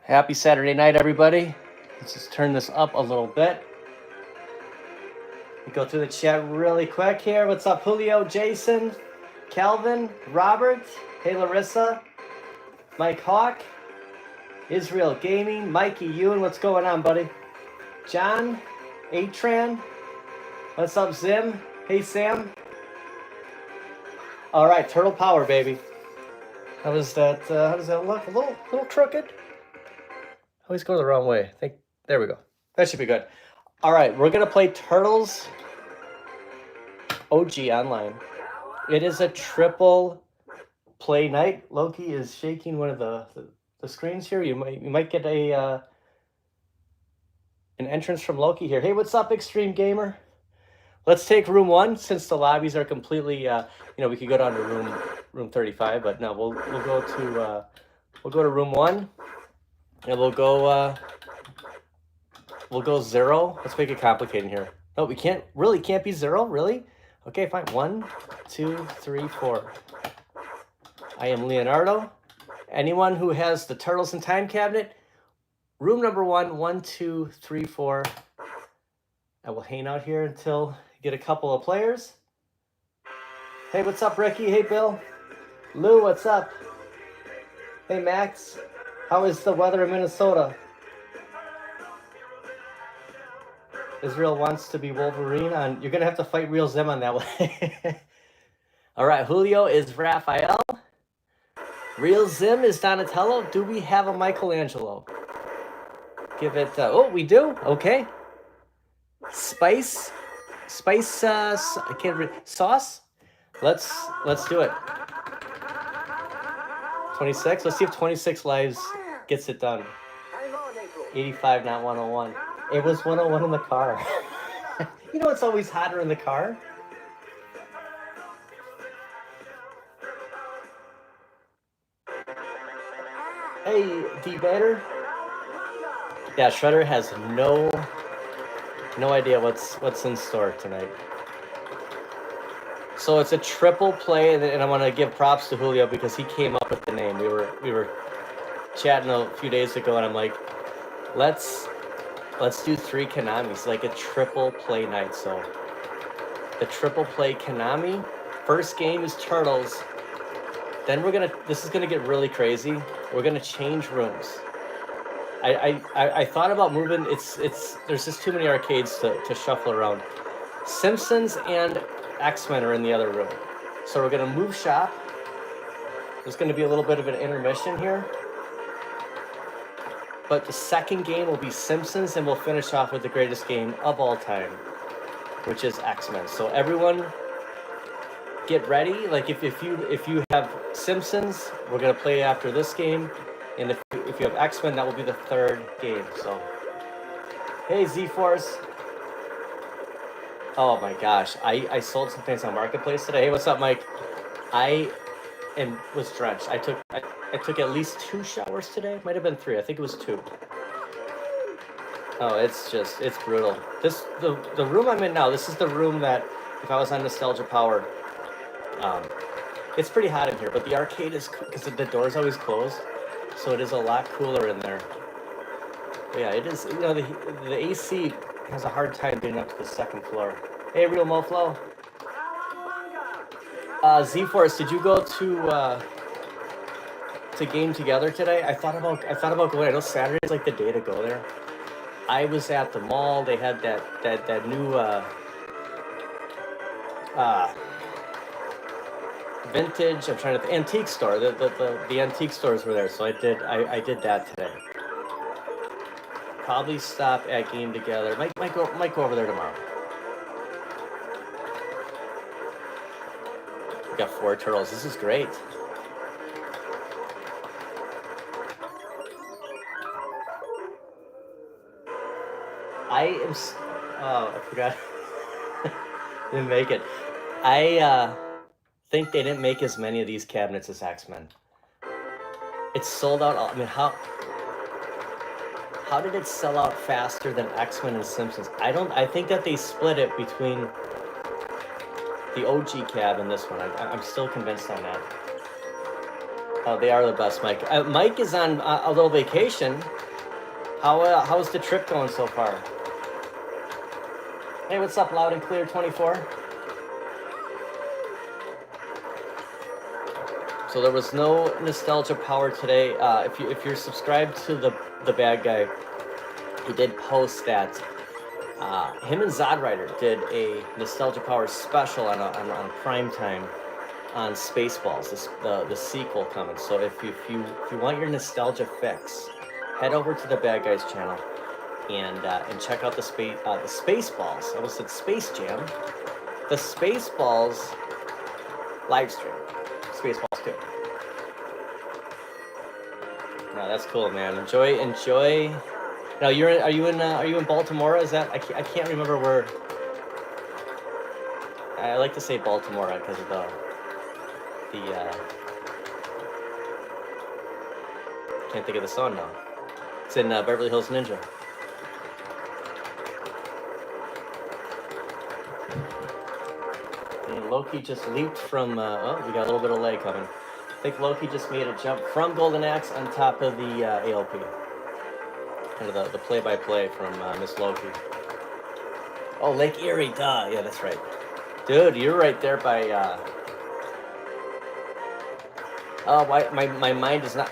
Happy Saturday night, everybody. Let's just turn this up a little bit. Go through the chat really quick here. What's up, Julio, Jason, Calvin, Robert, hey Larissa, Mike Hawk, Israel Gaming, Mikey Ewan, what's going on, buddy? John, Atran, what's up, Zim? Hey, Sam. All right, Turtle Power, baby. How does that look? A little crooked. Always go the wrong way. There we go. That should be good. All right, we're gonna play Turtles OG online. It is a triple play night. Loki is shaking one of the screens here. You might get an entrance from Loki here. Hey, what's up, Extreme Gamer? Let's take room 1 since the lobbies are completely. We could go down to room 35, but no, we'll go to room 1, and we'll go 0. Let's make it complicated here. No, we can't be 0, really. Okay, fine. 1, 2, 3, 4. I am Leonardo. Anyone who has the Turtles in Time cabinet, room number 1, 1, 2, 3, 4. I will hang out here until I get a couple of players. Hey, what's up, Ricky? Hey, Bill. Lou, what's up? Hey, Max. How is the weather in Minnesota? Israel wants to be Wolverine on. You're gonna have to fight Real Zim on that one. All right, Julio is Raphael. Real Zim is Donatello. Do we have a Michelangelo? Give it. Oh, we do. Okay. Spice. I can't read. Sauce. Let's do it. 26. Let's see if 26 lives gets it done. 85, not 101. It was 101 in the car. You know it's always hotter in the car. Hey, D-Batter. Yeah, Shredder has no idea what's in store tonight. So it's a triple play, and I want to give props to Julio because he came up with the name. We were chatting a few days ago, and I'm like, let's do 3 Konamis, like a triple play night. So the triple play Konami. First game is Turtles. Then this is gonna get really crazy. We're gonna change rooms. I thought about moving. There's just too many arcades to shuffle around. Simpsons and X-Men are in the other room. So we're gonna move shop. There's gonna be a little bit of an intermission here. But the second game will be Simpsons, and we'll finish off with the greatest game of all time, which is X-Men. So everyone, get ready. Like if you have Simpsons, we're gonna play after this game, and if you have X-Men, that will be the third game. So, hey Z-Force. Oh my gosh, I sold some things on Marketplace today. Hey, what's up, Mike? I was drenched. I took at least 2 showers today. Might have been 3. I think it was 2. Oh, it's brutal. The room I'm in now, this is the room that if I was on Nostalgia Power, it's pretty hot in here, but the arcade is, because the door's always closed, so it is a lot cooler in there. But yeah, it is, the AC has a hard time getting up to the 2nd floor. Hey, Real Moflo. Z-Force, did you go to Game Together today? I thought about going. I know Saturday's like the day to go there. I was at the mall. They had that new vintage. I'm trying to antique store. The antique stores were there, so I did that today. Probably stop at Game Together. Might go over there tomorrow. We got 4 turtles. This is great. I forgot. Didn't make it. I think they didn't make as many of these cabinets as X-Men. It's sold out. I mean, how did it sell out faster than X-Men and Simpsons? I think that they split it between the OG cab and this one. I'm still convinced on that. Oh, they are the best, Mike. Mike is on a little vacation. How's the trip going so far? Hey, what's up, Loud and Clear 24? So there was no nostalgia power today. If you're subscribed to the bad guy, he did post that him and Zodrider did a nostalgia power special on a prime time on Spaceballs, the sequel coming. So if you want your nostalgia fix, head over to the bad guys channel and check out the Spaceballs. I almost said Space Jam. The Spaceballs live stream. Spaceballs 2. No, that's cool, man. Enjoy. Now are you in Baltimore? Is that I can't remember where. I like to say Baltimore because of the can't think of the song now. It's in Beverly Hills Ninja. And Loki just leaped from. Oh, we got a little bit of lag coming. I think Loki just made a jump from Golden Axe on top of the ALP. Kind of the play-by-play from Miss Loki. Oh, Lake Erie, duh. Yeah, that's right. Dude, you're right there by... Oh, my mind is not...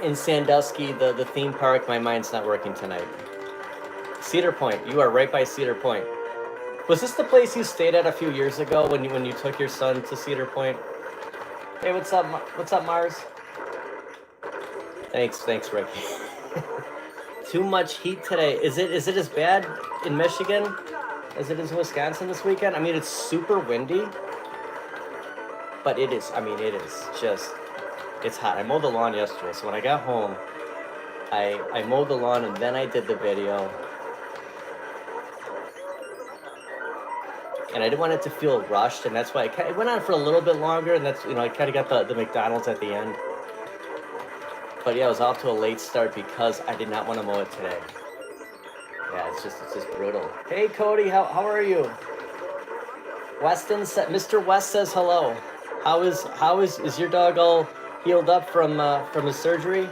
In Sandusky, the theme park, my mind's not working tonight. Cedar Point, you are right by Cedar Point. Was this the place you stayed at a few years ago when you took your son to Cedar Point? Hey, what's up, Mars? Thanks, Ricky. Too much heat today. Is it as bad in Michigan as it is in Wisconsin this weekend? I mean, it's super windy, but it is just, it's hot. I mowed the lawn yesterday, so when I got home, I mowed the lawn and then I did the video. And I didn't want it to feel rushed, and that's why it went on for a little bit longer, and that's, I kind of got the McDonald's at the end. But yeah, I was off to a late start because I did not want to mow it today. Yeah, it's just brutal. Hey Cody, how are you? Mr. West says hello. How is your dog all healed up from his surgery?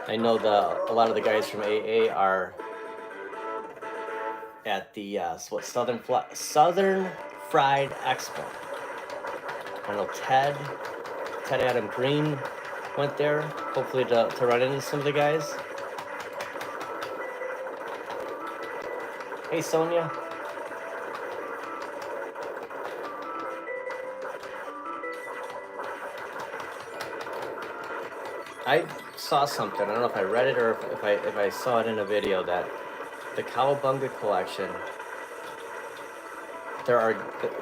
I know a lot of the guys from AA are at the Southern Fried Expo. I know Ted Adam Green went there, hopefully to run into some of the guys. Hey Sonia. I saw something, I don't know if I read it or if I saw it in a video, that the Cowabunga collection, there are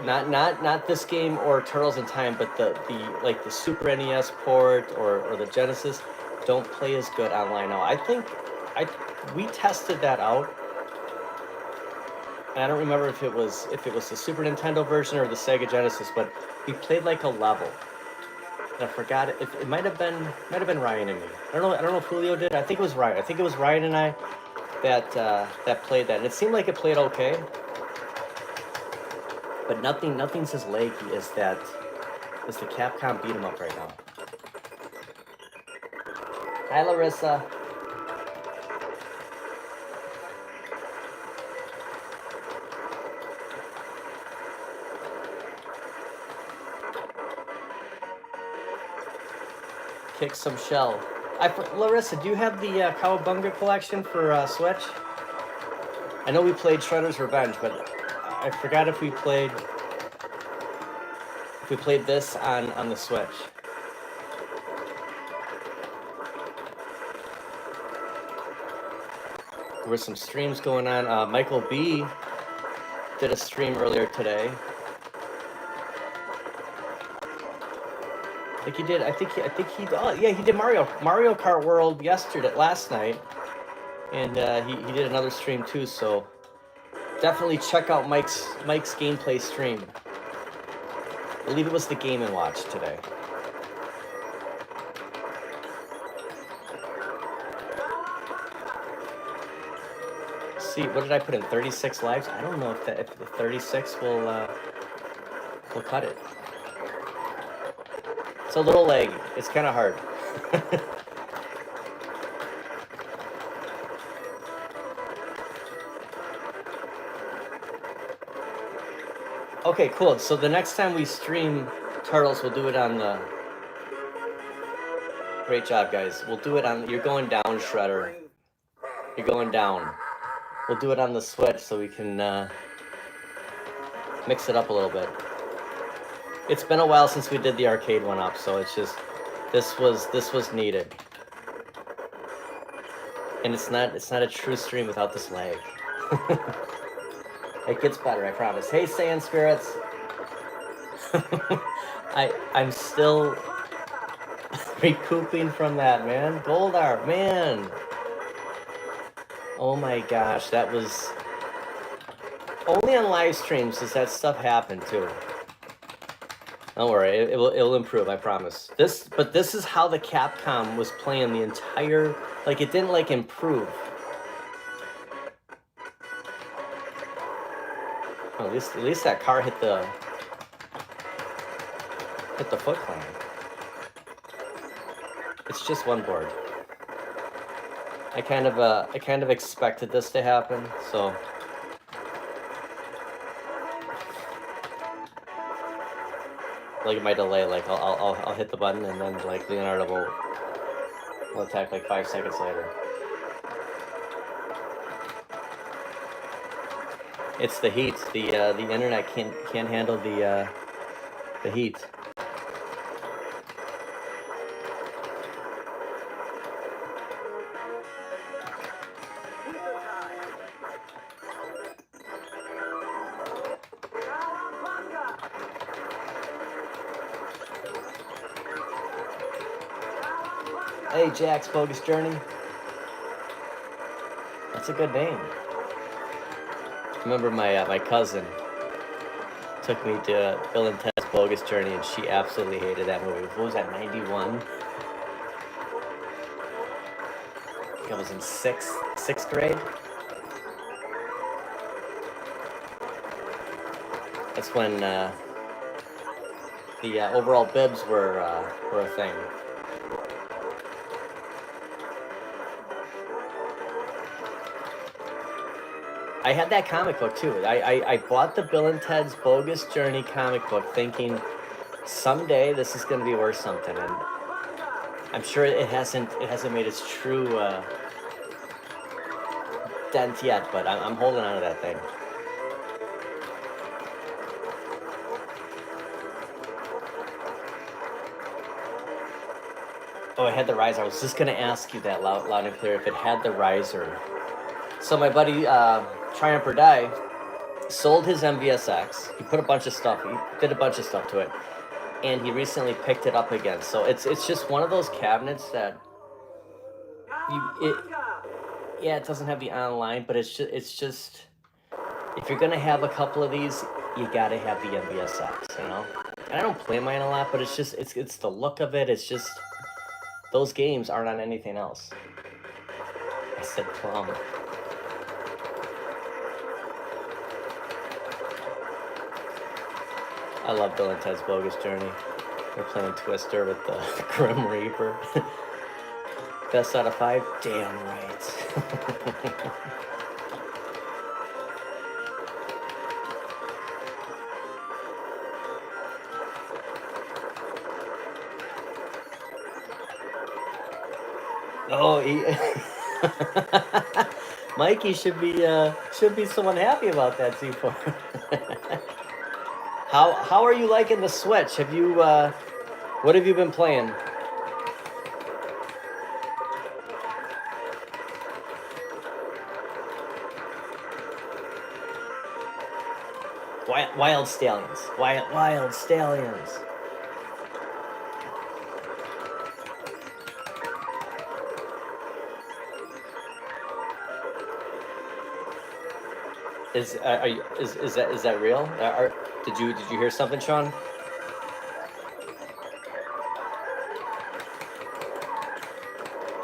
not this game or Turtles in Time, but the Super NES port or the Genesis don't play as good online now. I think we tested that out, and I don't remember if it was the Super Nintendo version or the Sega Genesis, but we played like a level. And I forgot it might have been Ryan and me. I don't know if Julio did. I think it was Ryan. I think it was Ryan and I that played that, and it seemed like it played okay. But nothing's as laggy as the Capcom beat 'em up right now. Hi Larissa. Kick some shell. Larissa, do you have the Cowabunga collection for Switch? I know we played Shredder's Revenge, but I forgot if we played this on the Switch. There were some streams going on. Michael B did a stream earlier today. I think he did. He did Mario Kart World last night, and he did another stream too. So definitely check out Mike's gameplay stream. I believe it was the Game & Watch today. see, what did I put in? 36 lives? I don't know if the 36 will cut it. It's a little laggy. It's kind of hard. Okay, cool. So the next time we stream Turtles, we'll do it on the... Great job, guys. We'll do it on... You're going down, Shredder. You're going down. We'll do it on the Switch so we can mix it up a little bit. It's been a while since we did the arcade one up, so it's just... This was needed. And it's not a true stream without this lag. It gets better, I promise. Hey, Saiyan Spirits. I'm still recouping from that, man. Goldar, man. Oh my gosh, that was... Only on live streams does that stuff happen, too. Don't worry, it'll improve, I promise. But this is how the Capcom was playing the entire... Like, it didn't, like, improve. Well, at least that car hit the Foot Clan. It's just one board. I kind of expected this to happen, so... Like, my delay, like, I'll hit the button and then, like, Leonardo will attack, like, 5 seconds later. It's the heat. The internet can't handle the heat. Hey, Jack's Bogus Journey. That's a good name. I remember my cousin took me to Bill and Ted's Bogus Journey, and she absolutely hated that movie. What was that, 91? I think I was in sixth grade. That's when the overall bibs were a thing. I had that comic book too. I bought the Bill and Ted's Bogus Journey comic book thinking someday this is going to be worth something, and I'm sure it hasn't made its true dent yet, but I'm holding on to that thing. Oh, it had the riser. I was just going to ask you that loud and clear if it had the riser. So my buddy Triumph or Die sold his MVSX. He put a bunch of stuff. He did a bunch of stuff to it, and he recently picked it up again. So it's just one of those cabinets that it doesn't have the online, but it's just if you're gonna have a couple of these, you gotta have the MVSX, you know. And I don't play mine a lot, but it's just it's the look of it. It's just those games aren't on anything else. I said plum. I love Bill and Ted's Bogus Journey. They're playing Twister with the Grim Reaper. Best out of 5? Damn right. Oh, Mikey should be someone happy about that Z4. How are you liking the Switch? Have you what have you been playing? Wild Stallions. Wild Stallions. Is that real? Did you hear something, Sean?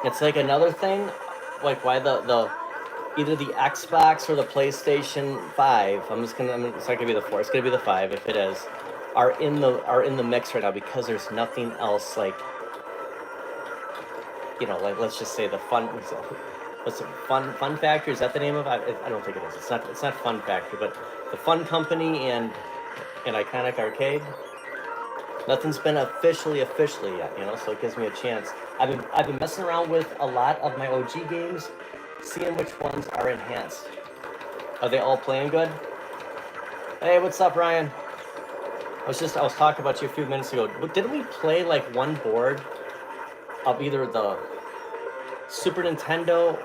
It's like another thing, like why the either the Xbox or the PlayStation 5. It's not gonna be the 4. It's gonna be the 5 if it is. Are in the mix right now because there's nothing else like. You know, like let's just say the fun. What's it? Fun Factor? Is that the name of it? I don't think it is. It's not Fun Factor, but the Fun Company and Iconic Arcade. Nothing's been officially yet, you know, so it gives me a chance. I've been messing around with a lot of my OG games, seeing which ones are enhanced. Are they all playing good? Hey, what's up, Ryan? I was talking about you a few minutes ago. Didn't we play like one board of either the Super Nintendo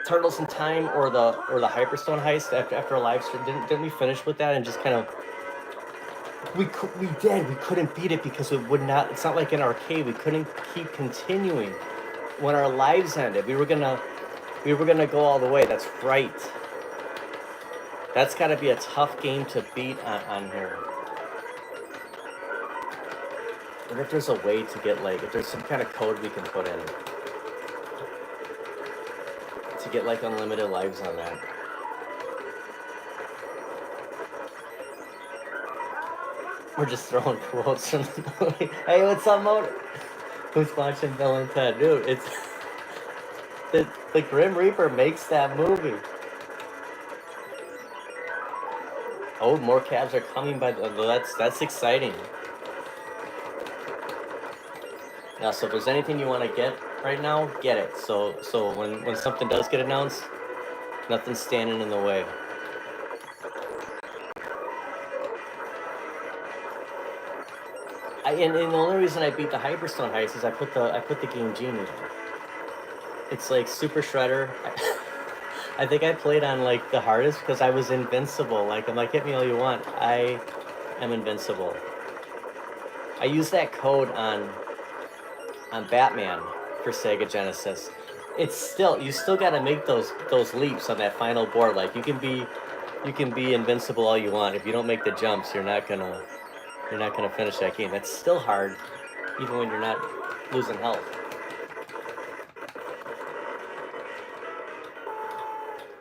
Turtles in Time or the Hyperstone Heist after a live stream? Didn't we finish with that and just kind of we couldn't beat it because it would not. It's not like an arcade. We couldn't keep continuing when our lives ended. We were gonna go all the way. That's right. That's got to be a tough game to beat on here. I wonder if there's a way to get like if there's some kind of code we can put in to get like unlimited lives on that. We're just throwing quotes from the movie. Hey, what's up, Motor? Who's watching Bill and Ted? Dude, it's the Grim Reaper makes that movie. Oh, more cabs are coming by. That's exciting. Now, so if there's anything you want to get right now, get it. So when something does get announced, nothing's standing in the way. And the only reason I beat the Hyperstone Heist is I put the Game Genie in. It's like Super Shredder. I think I played on like the hardest because I was invincible. Like I'm like, hit me all you want. I am invincible. I used that code on Batman for Sega Genesis. It's still you still got to make those leaps on that final board. Like you can be invincible all you want. If you don't make the jumps, you're not gonna finish that game. That's still hard, even when you're not losing health.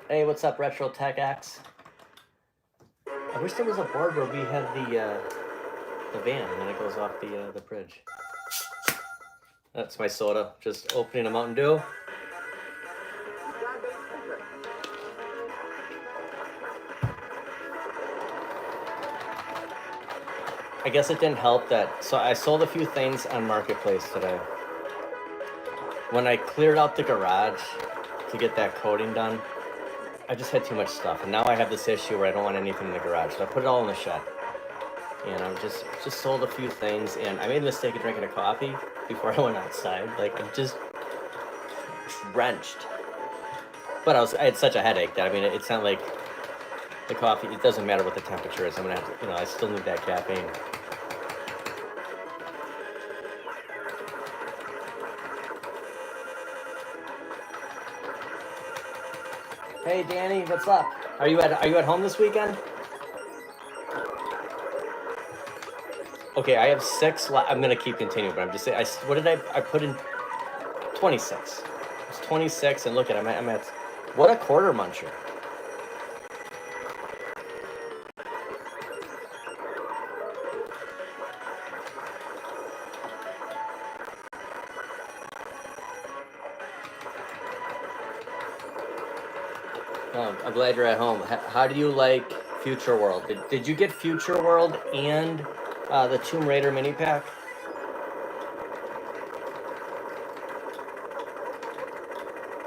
Hey, what's up, Retro Tech X? I wish there was a board where we had the van and then it goes off the bridge. That's my soda. Just opening a Mountain Dew. I guess it didn't help that. So I sold a few things on Marketplace today. When I cleared out the garage to get that coating done, I just had too much stuff. And now I have this issue where I don't want anything in the garage. So I put it all in the shed. And I just sold a few things. And I made the mistake of drinking a coffee before I went outside. Like, I'm just drenched. But I had such a headache that, I mean, it's not like the coffee, it doesn't matter what the temperature is. I'm going to have to, I still need that caffeine. Hey, Danny, what's up? Are you at home this weekend? Okay, I have 6. I'm gonna keep continuing, but I'm just saying. What did I put in? 26. It's 26, and look at I'm at. What a quarter muncher. Oh, I'm glad you're at home. How do you like Future World? Did you get Future World and the Tomb Raider mini pack?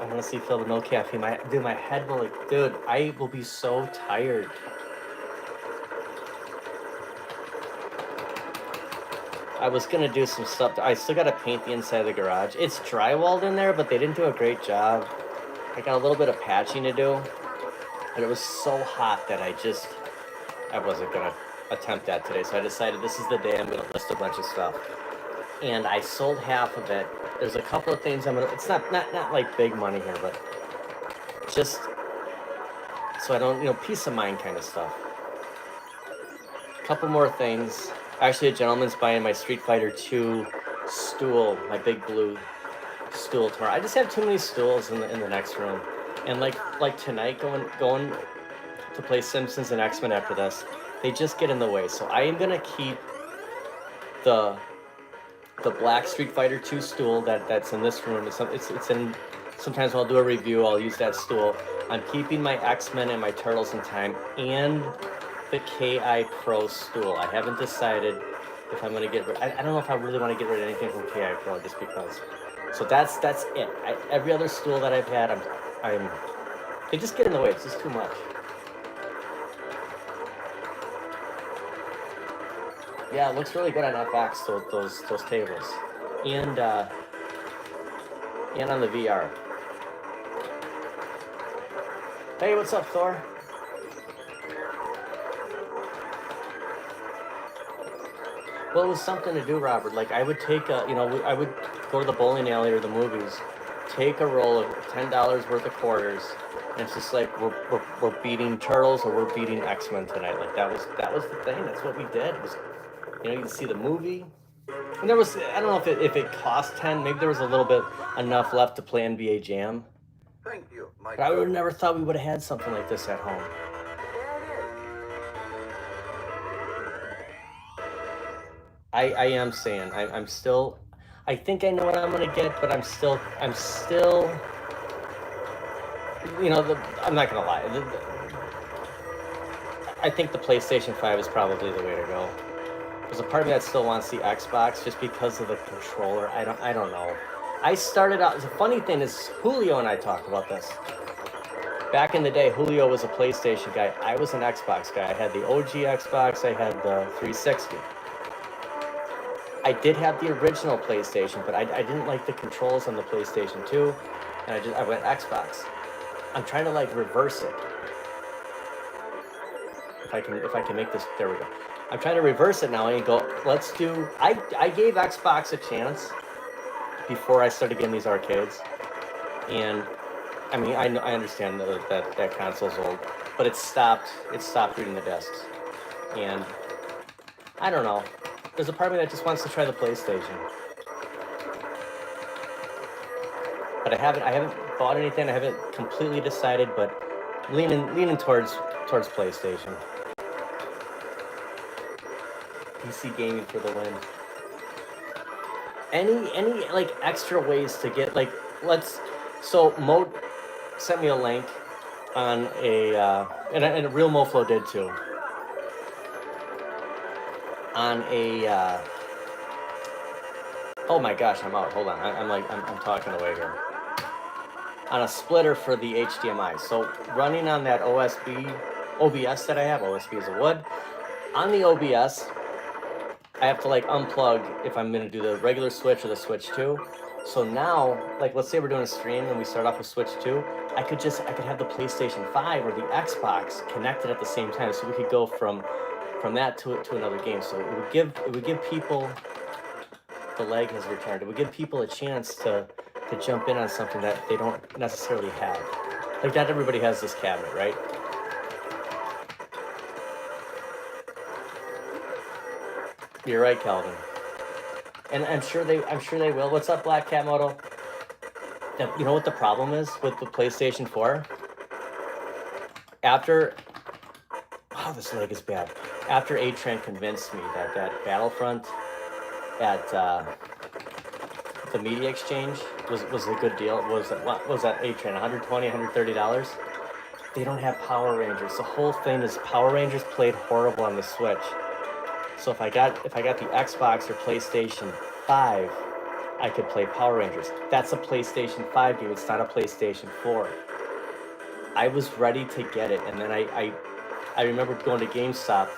I want to see Phil with no caffeine. My head will like, dude, I will be so tired. I was gonna do some stuff. I still gotta paint the inside of the garage. It's drywalled in there, but they didn't do a great job. I got a little bit of patching to do, and it was so hot that I wasn't gonna attempt that today. So I decided this is the day I'm gonna list a bunch of stuff. And I sold half of it. There's a couple of things it's not like big money here, but just so I don't, peace of mind kind of stuff. A couple more things. Actually, a gentleman's buying my Street Fighter 2 stool, my big blue stool tomorrow. I just have too many stools in the next room, and like tonight, going to play Simpsons and X-Men after this, they just get in the way. So I am gonna keep the black Street Fighter 2 stool that's in this room. It's in. Sometimes I'll do a review. I'll use that stool. I'm keeping my X-Men and my Turtles in Time and the KI Pro stool. I haven't decided if I'm gonna get rid. I don't know if I really want to get rid of anything from KI Pro just because. So that's it. Every other stool that I've had, they just get in the way. It's just too much. Yeah, it looks really good on FX. Those tables, and on the VR. Hey, what's up, Thor? Well, it was something to do, Robert. Like, I would take I would go to the bowling alley or the movies, take a roll of $10 worth of quarters, and it's just like we're beating Turtles or we're beating X-Men tonight. Like that was the thing. That's what we did. It was, you can see the movie, and there was, I don't know if it cost 10. Maybe there was a little bit enough left to play NBA Jam. Thank you, but I would have never thought we would have had something like this at home. I am saying I'm still. I think I know what I'm gonna get, but I'm still. I'm not gonna lie. I think the PlayStation 5 is probably the way to go. There's a part of me that still wants the Xbox just because of the controller. I don't know. I started out. The funny thing is, Julio and I talked about this. Back in the day, Julio was a PlayStation guy. I was an Xbox guy. I had the OG Xbox. I had the 360. I did have the original PlayStation, but I didn't like the controls on the PlayStation 2, and I went Xbox. I'm trying to like reverse it. If I can make this, there we go. I'm trying to reverse it now and go, let's do, I gave Xbox a chance before I started getting these arcades. And I mean, I understand that console's old, but it stopped reading the discs. And I don't know. There's a part of me that just wants to try the PlayStation. But I haven't bought anything. I haven't completely decided, but leaning towards PlayStation. PC gaming for the win. Any like extra ways to get like so Mo sent me a link on and Real Moflo did too. On a oh my gosh, I'm out. Hold on, I'm talking away here. On a splitter for the HDMI. So running on that OBS that I have, OSB is a wood. On the OBS, I have to like unplug if I'm gonna do the regular Switch or the Switch 2. So now, like let's say we're doing a stream and we start off with Switch 2, I could have the PlayStation 5 or the Xbox connected at the same time, so we could go from that to another game. So it would give people, the leg has returned. It would give people a chance to jump in on something that they don't necessarily have. Like not everybody has this cabinet, right? You're right, Calvin. And I'm sure they will. What's up, Black Cat Moto? You know what the problem is with the PlayStation 4? This leg is bad. After A-Train convinced me that Battlefront at the Media Exchange was a good deal. What was that A-Train? $120, $130? They don't have Power Rangers. The whole thing is Power Rangers played horrible on the Switch. So if I got the Xbox or PlayStation 5, I could play Power Rangers. That's a PlayStation 5 game. It's not a PlayStation 4. I was ready to get it, and then I remember going to GameStop,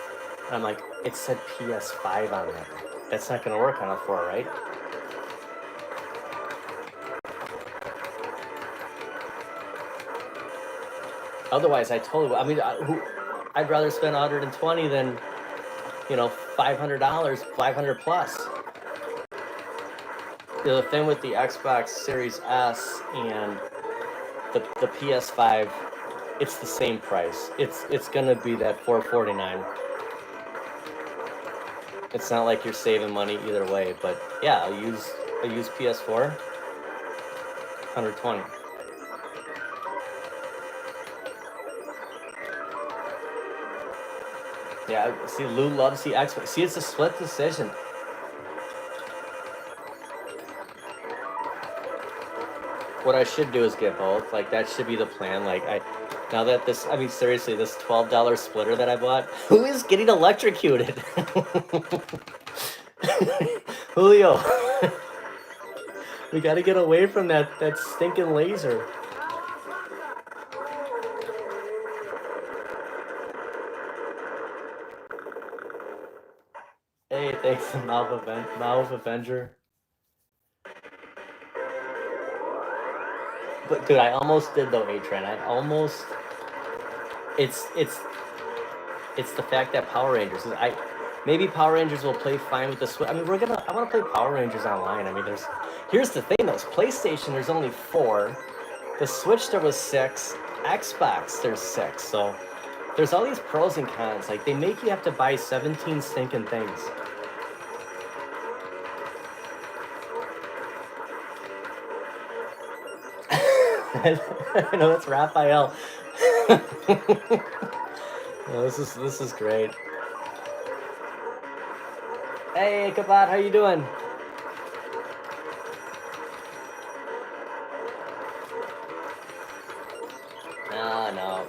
and I'm like, it said PS5 on there. That's not going to work on a 4, right? Otherwise, I'd rather spend $120 than, $500, 500 plus. The thing with the Xbox Series S and the PS5, it's the same price. It's gonna be that $449. It's not like you're saving money either way, but yeah, I'll use PS4. 120. Yeah, see, Lou loves the Xbox. See, it's a split decision. What I should do is get both. Like, that should be the plan. Like, now that this, I mean, seriously, this $12 splitter that I bought, who is getting electrocuted? Julio, we got to get away from that stinking laser. Hey, thanks to Mouth Avenger. But dude, I almost did though, A-Train. I almost. It's the fact that Power Rangers. Maybe Power Rangers will play fine with the Switch. I mean, I want to play Power Rangers online. I mean, here's the thing though. PlayStation, there's only 4. The Switch, there was 6. Xbox, there's 6. So there's all these pros and cons. Like, they make you have to buy 17 stinking things. I know, that's Raphael. Oh, this is great. Hey, Kabat, how you doing? No.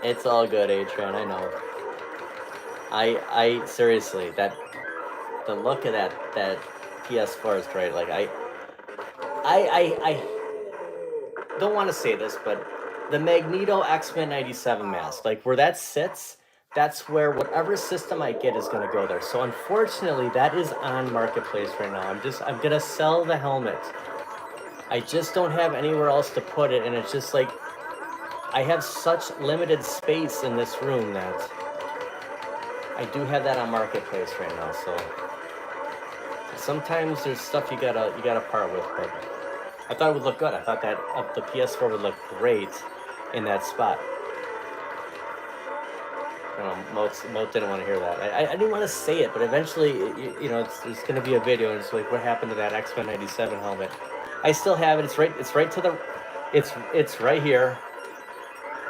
It's all good, A-Tron, I know. I seriously, the look of that PS4 is great. Like, I don't want to say this, but the Magneto X-Men 97 mask, like where that sits, that's where whatever system I get is going to go there. So unfortunately, that is on Marketplace right now. I'm going to sell the helmet. I just don't have anywhere else to put it, and it's just like, I have such limited space in this room that I do have that on Marketplace right now. So sometimes there's stuff you gotta part with, but I thought it would look good. I thought that the PS4 would look great in that spot. You know, Moat didn't want to hear that. I didn't want to say it, but eventually, you know, there's going to be a video, and it's like, what happened to that X-Men 97 helmet? I still have it. It's right to the. It's right here.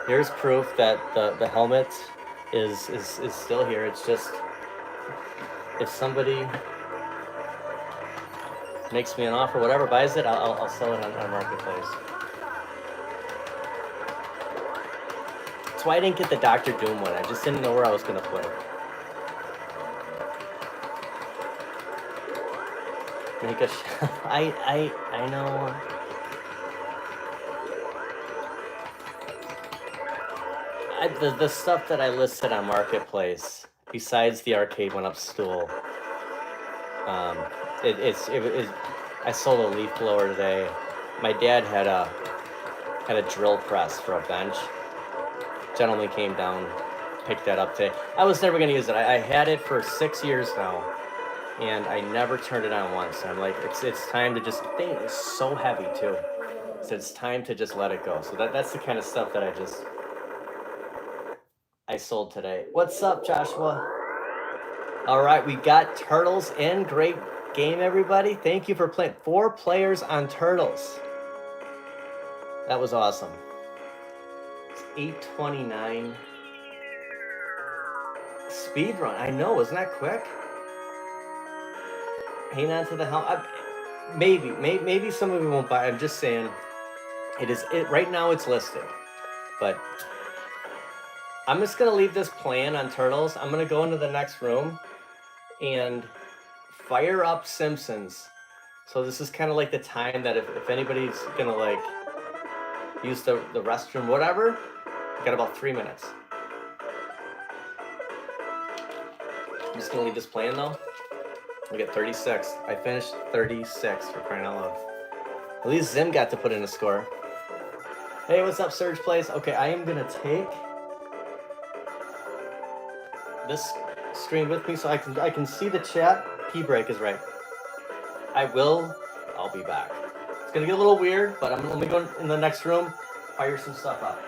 Here's proof that the helmet is still here. It's just, if somebody makes me an offer, whatever, buys it, I'll sell it on Marketplace. That's why I didn't get the Dr. Doom one. I just didn't know where I was going to put it. Make a I know. The stuff that I listed on Marketplace, besides the arcade one-up stool, I sold a leaf blower today. My dad had a drill press for a bench. Gentleman came down, picked that up today. I was never going to use it. I had it for 6 years now, and I never turned it on once. I'm like, it's time to just. Thing is so heavy too, so it's time to just let it go. So that's the kind of stuff that I sold today. What's up, Joshua? All right, we got Turtles in. Great game, everybody. Thank you for playing. 4 players on Turtles. That was awesome. It's 8:29. Speed run. I know. Wasn't that quick? Hang on to the helm. Maybe some of you won't buy. I'm just saying. It right now. It's listed, but I'm just gonna leave this playing on Turtles. I'm gonna go into the next room and fire up Simpsons. So this is kind of like the time that if anybody's gonna like use the restroom, whatever, got about 3 minutes. I'm just gonna leave this playing though. We get 36. I finished 36 for crying out loud. At least Zim got to put in a score. Hey, what's up, Surge Plays? Okay, I am gonna take this screen with me so I can see the chat. P-break is right. I'll be back. It's gonna get a little weird, but I'm gonna go in the next room, fire some stuff up.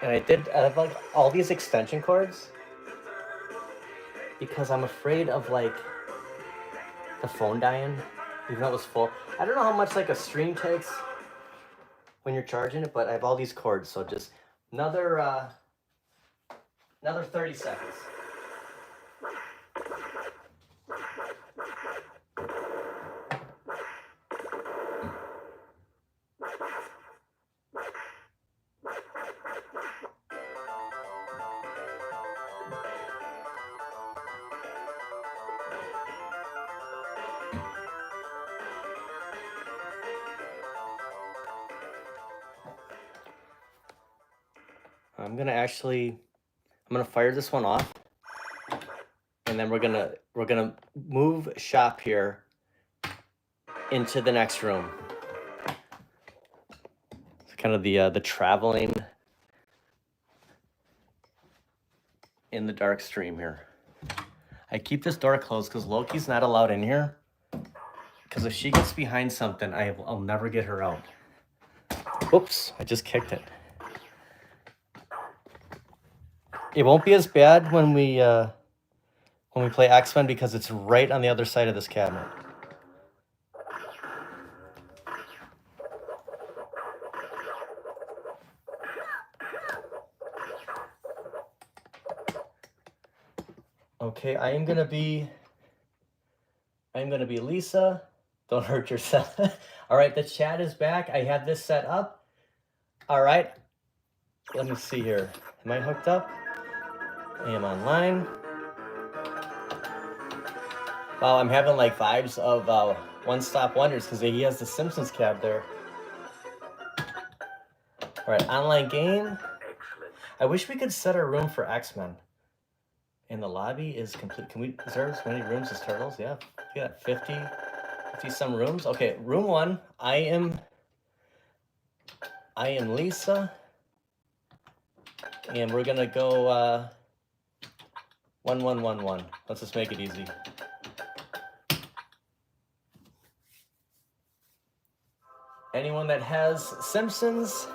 And I have like all these extension cords because I'm afraid of like the phone dying, even though it was full. I don't know how much like a stream takes when you're charging it, but I have all these cords, so just another 30 seconds. I'm gonna fire this one off, and then we're gonna move shop here into the next room. It's kind of the traveling in the dark stream here. I keep this door closed because Loki's not allowed in here. Because if she gets behind something, I'll never get her out. Oops, I just kicked it. It won't be as bad when we play X-Men because it's right on the other side of this cabinet. Okay, I'm gonna be Lisa. Don't hurt yourself. All right, the chat is back. I have this set up. All right, let me see here. Am I hooked up? I am online. Wow, I'm having like vibes of One Stop Wonders because he has the Simpsons cab there. All right, online game. I wish we could set our room for X-Men. And the lobby is complete. Is there as many rooms as Turtles? Yeah, we got 50 some rooms. Okay, room 1. I am Lisa. And we're gonna go 1111. Let's just make it easy. Anyone that has Simpsons,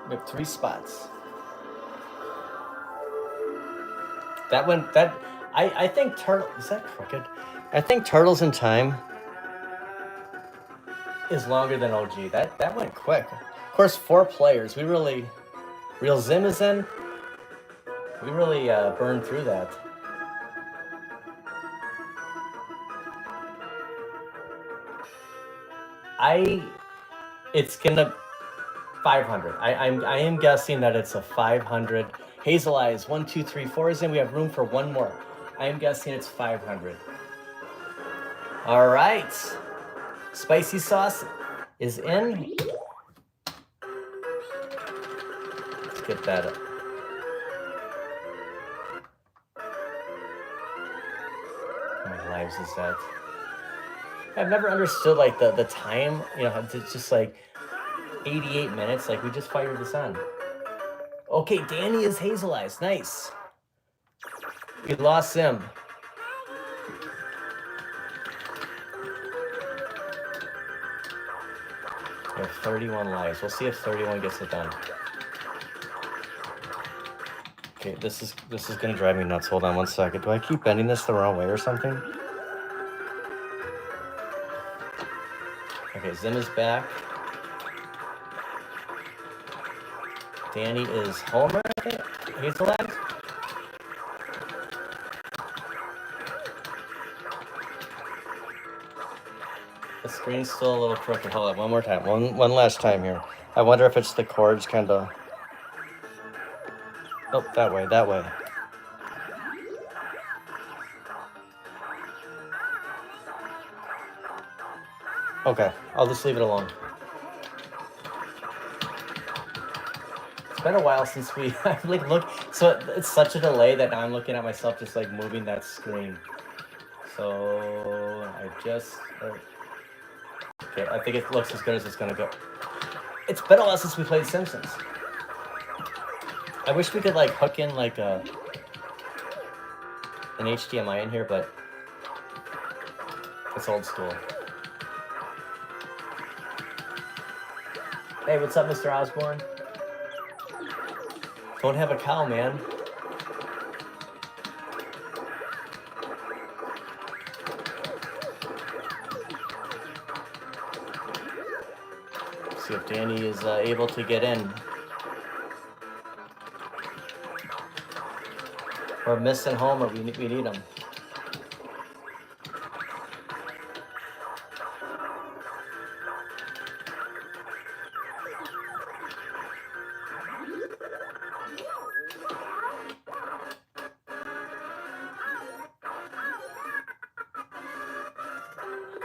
we have 3 spots. I think Turtle, is that crooked? I think Turtles in Time is longer than OG. That went quick. Of course, 4 players. Real Zim is in. We really burned through that. It's gonna 500. I am guessing that it's a 500. Hazel Eyes 1, 2, 3, 4 is in. We have room for 1 more. I am guessing it's 500. All right, spicy sauce is in. Let's get that up. How many lives is that? I've never understood like the time. You know, it's just like 88 minutes. Like we just fired this on. Okay, Danny is Hazel Eyes. Nice. We lost him. We have 31 lives. We'll see if 31 gets it done. Okay, this is gonna drive me nuts. Hold on 1 second. Do I keep bending this the wrong way or something? Okay, Zim is back. Danny is Homer, I think. Hazel Eyes. The screen's still a little crooked. Hold on, one more time. One last time here. I wonder if it's the cords kind of... Oh, that way. Okay, I'll just leave it alone. It's been a while since we like look. So it's such a delay that now I'm looking at myself just like moving that screen. So I just... Okay, I think it looks as good as it's gonna go. It's been a while since we played Simpsons. I wish we could like hook in like an HDMI in here, but it's old school. Hey, what's up, Mr. Osborne? Don't have a cow, man. See if Danny is able to get in. We're missing Homer. We need him.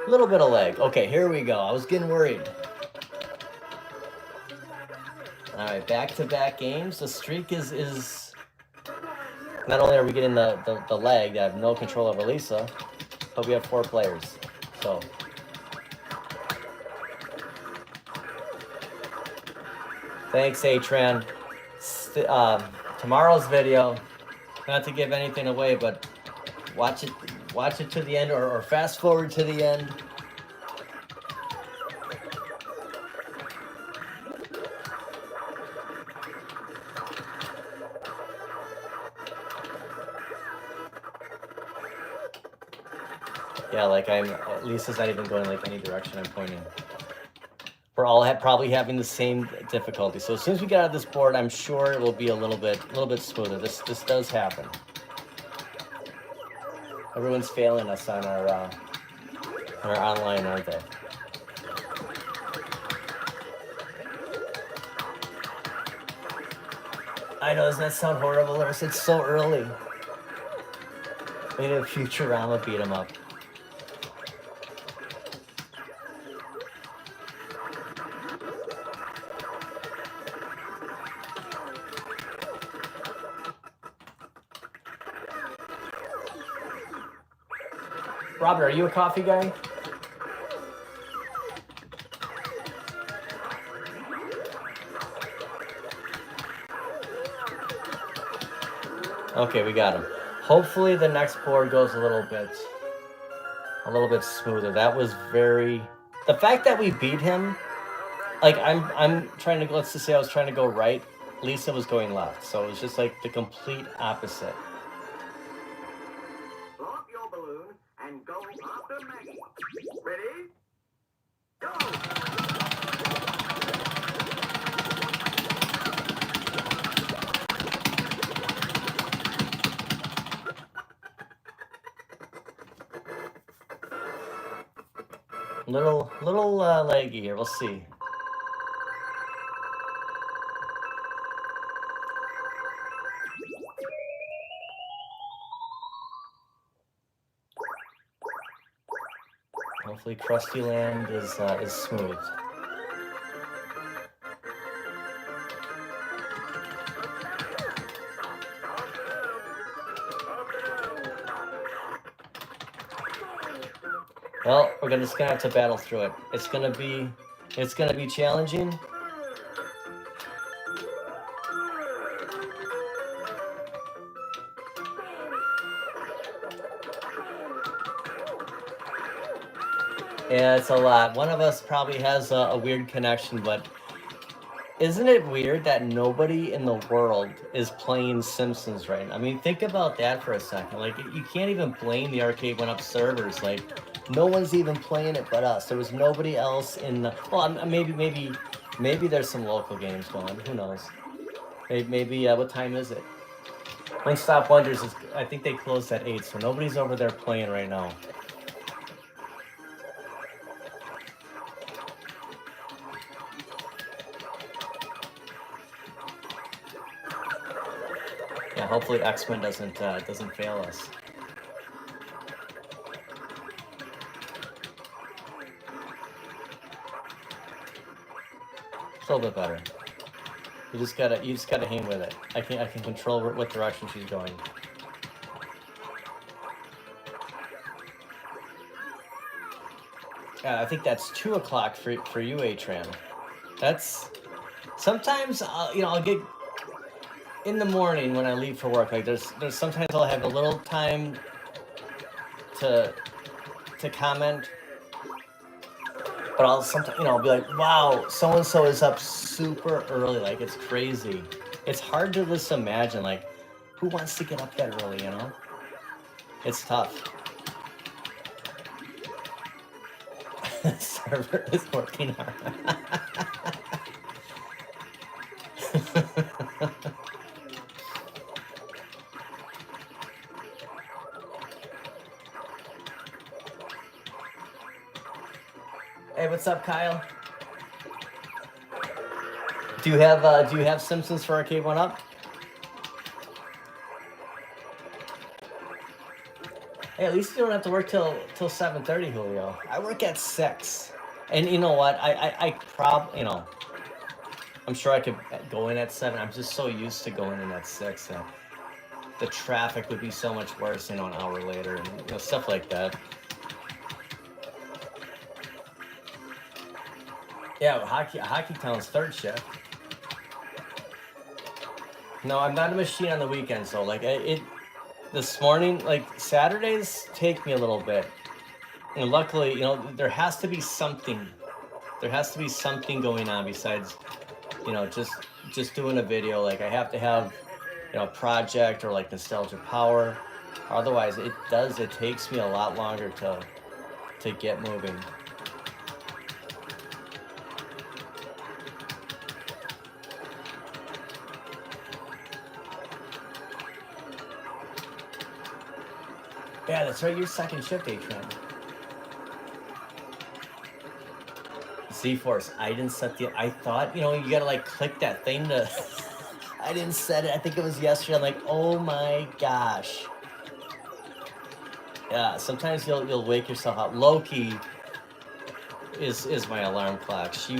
A little bit of lag. Okay, here we go. I was getting worried. All right, back-to-back games. The streak is not only are we getting the lag, I have no control over Lisa, but we have 4 players. So thanks, Atran. Tomorrow's video, not to give anything away, but watch it to the end, or fast forward to the end. Yeah, like Lisa's not even going like any direction I'm pointing. We're all probably having the same difficulty. So as soon as we get out of this board, I'm sure it will be a little bit smoother. This does happen. Everyone's failing us on our online, aren't they? I know, doesn't that sound horrible? It's so early. We need a Futurama beat 'em up. Robert, are you a coffee guy? Okay, we got him. Hopefully the next board goes a little bit smoother. That was the fact that we beat him, like I'm trying to, let's just say I was trying to go right, Lisa was going left. So it was just like the complete opposite. Block your balloon and go after Maggie. Ready? Go! Little laggy here. We'll see. Hopefully, Krusty Land is smooth. Well, we're just gonna have to battle through it. It's gonna be challenging. Yeah, it's a lot. One of us probably has a weird connection, but isn't it weird that nobody in the world is playing Simpsons right now? I mean, think about that for a second. Like, you can't even blame the Arcade 1-Up servers. Like, no one's even playing it but us. There was nobody else in the... Well, maybe there's some local games going. Who knows? Maybe what time is it? One Stop Wonders is... I think they closed at 8, so nobody's over there playing right now. Yeah, hopefully X-Men doesn't fail us. It's a little bit better. You just gotta hang with it. I can control what direction she's going. Yeah, I think that's 2 o'clock for you, Atran. That's sometimes I'll get in the morning when I leave for work. Like there's sometimes I'll have a little time to comment, but I'll sometimes I'll be like, wow, so and so is up super early, like it's crazy. it's hard to just imagine, like, who wants to get up that early, you know? It's tough. The server is working hard. Hey, what's up, Kyle? Do you have Simpsons for Arcade 1-Up? Hey, at least you don't have to work till 7:30, Julio. I work at 6. And you know what? I you know, I'm sure I could go in at 7. I'm just so used to going in at 6 that the traffic would be so much worse, you know, an hour later, and you know, stuff like that. Yeah, Hockey Town's third shift. No, I'm not a machine on the weekends though. Like this morning, like Saturdays take me a little bit, and luckily, you know, there has to be something. There has to be something going on besides, you know, just doing a video. Like I have to have, you know, a project or like Nostalgia Power. Otherwise, it takes me a lot longer to get moving. Yeah, that's right. Your second shift, Adrian. Z-Force. I didn't set the. I thought, you know, you gotta like click that thing to. I didn't set it. I think it was yesterday. I'm like, oh my gosh. Yeah, sometimes you'll wake yourself up. Loki is my alarm clock. She'll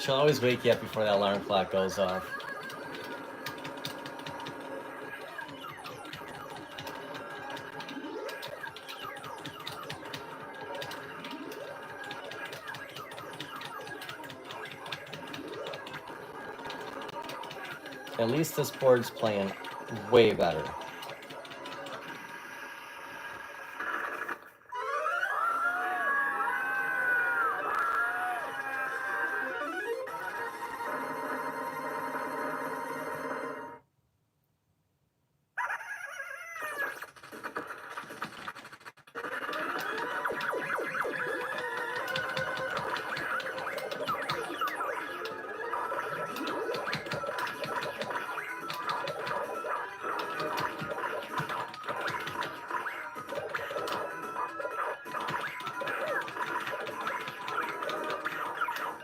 always wake you up before that alarm clock goes off. At least this board's playing way better.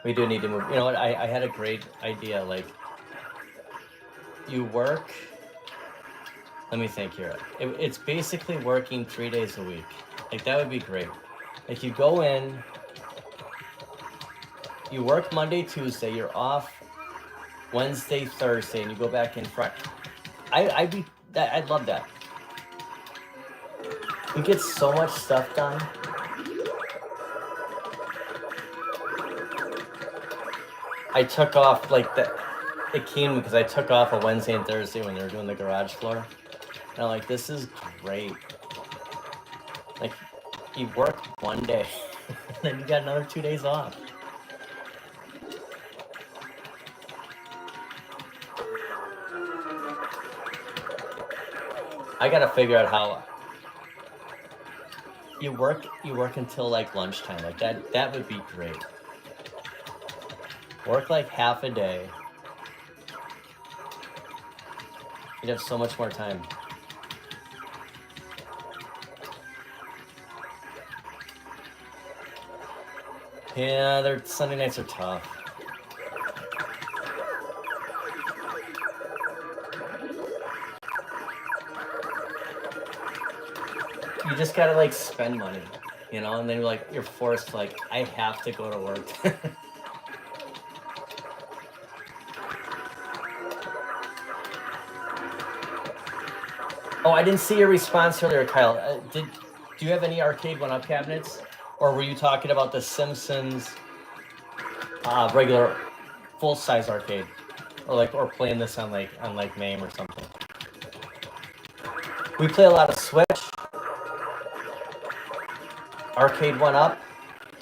We do need to move. You know what? I had a great idea. Like, you work. Let me think here. It's basically working 3 days a week. Like, that would be great. Like, you go in, you work Monday, Tuesday, you're off Wednesday, Thursday, and you go back in Friday. I'd love that. You get so much stuff done. I took off like that. It came because I took off a Wednesday and Thursday when they were doing the garage floor. And I'm like, this is great. Like, you work one day, and then you got another 2 days off. I gotta figure out how you work until like lunchtime. Like that would be great. Work like half a day. You'd have so much more time. Yeah, their Sunday nights are tough. You just gotta like spend money, you know, and then you're forced to like, I have to go to work. Oh, I didn't see your response earlier, Kyle. Do you have any Arcade 1-Up cabinets? Or were you talking about the Simpsons regular full-size arcade? Or playing this on MAME or something? We play a lot of Switch, Arcade 1-Up,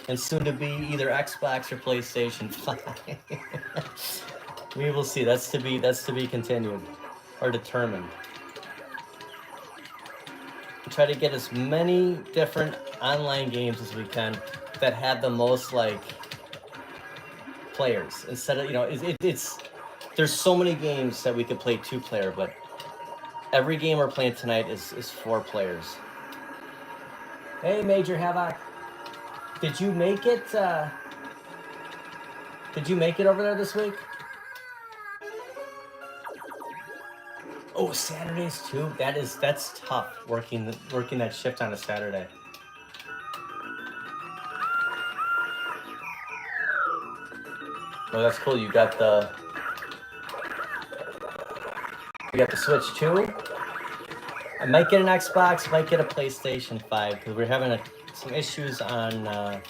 and soon to be either Xbox or PlayStation 5. We will see. That's to be continued or determined. We try to get as many different online games as we can that have the most like players instead of it's there's so many games that we could play 2-player, but every game we're playing tonight is 4 players. Hey, Major Havoc, did you make it? Did you make it over there this week? Oh, Saturdays too. That's tough working that shift on a Saturday. Oh, that's cool. You got the Switch too. I might get an Xbox, might get a PlayStation 5 because we're having some issues on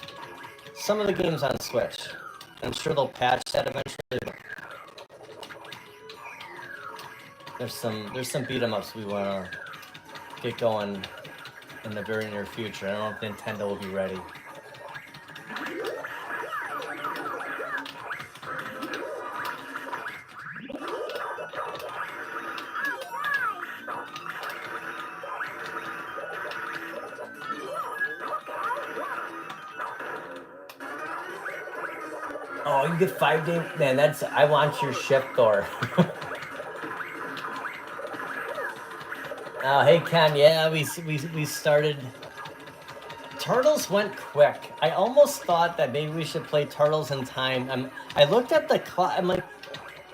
some of the games on Switch. I'm sure they'll patch that eventually. There's some beat 'em ups we want to get going in the very near future. I don't know if Nintendo will be ready. Oh, you get 5 days? Man, I want your ship, Thor. Oh, hey Ken, yeah, we started. Turtles went quick. I almost thought that maybe we should play Turtles in time. I looked at the clock. I'm like,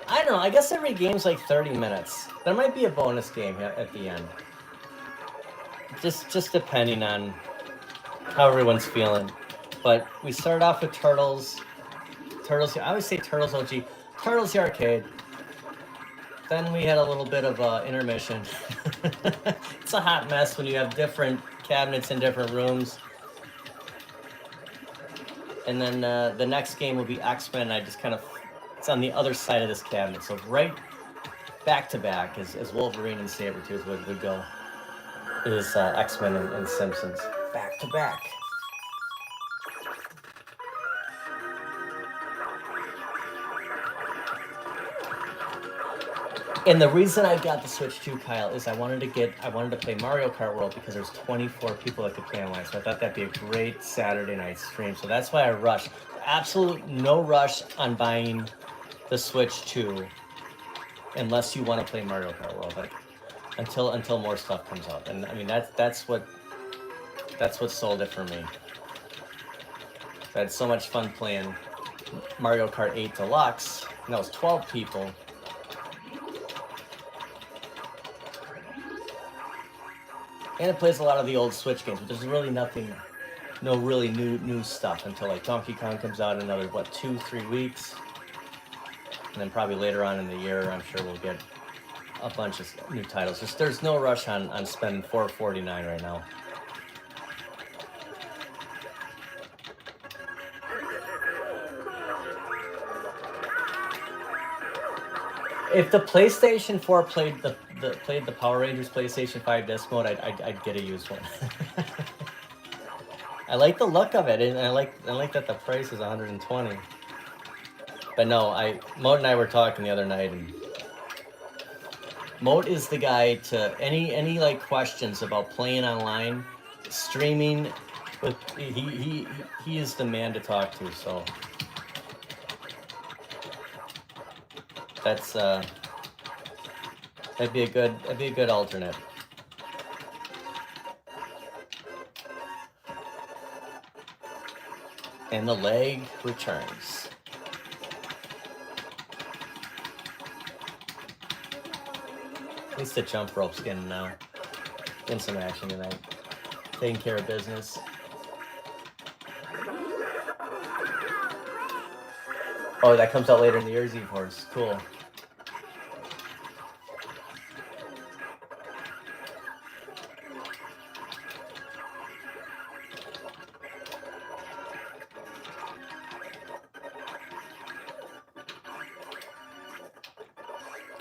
I don't know. I guess every game's like 30 minutes. There might be a bonus game at the end. Just depending on how everyone's feeling. But we started off with Turtles. I always say Turtles OG. Turtles the arcade. Then we had a little bit of intermission. It's a hot mess when you have different cabinets in different rooms. And then the next game will be X-Men. I just it's on the other side of this cabinet. So right back to back as Wolverine and Sabretooth would go is X-Men and Simpsons. Back to back. And the reason I got the Switch 2, Kyle, is I wanted to play Mario Kart World because there's 24 people that could play online. So I thought that'd be a great Saturday night stream. So that's why I rushed. Absolute no rush on buying the Switch 2 unless you want to play Mario Kart World. Like, until more stuff comes out. And I mean that's what sold it for me. I had so much fun playing Mario Kart 8 Deluxe, and that was 12 people. And it plays a lot of the old Switch games, but there's really no really new stuff until like Donkey Kong comes out in another, 2-3 weeks. And then probably later on in the year, I'm sure we'll get a bunch of new titles. There's no rush on spending $4.49 right now. If the PlayStation 4 played the Power Rangers PlayStation 5 disc mode, I'd get a used one. I like the look of it, and I like that the price is $120. But no, Moat and I were talking the other night, and Moat is the guy to any like questions about playing online, streaming. With he is the man to talk to. So. That's that'd be a good alternate. And the leg returns. At least the jump rope's getting some action tonight. Taking care of business. Oh, that comes out later in the year, Z-Force. Cool.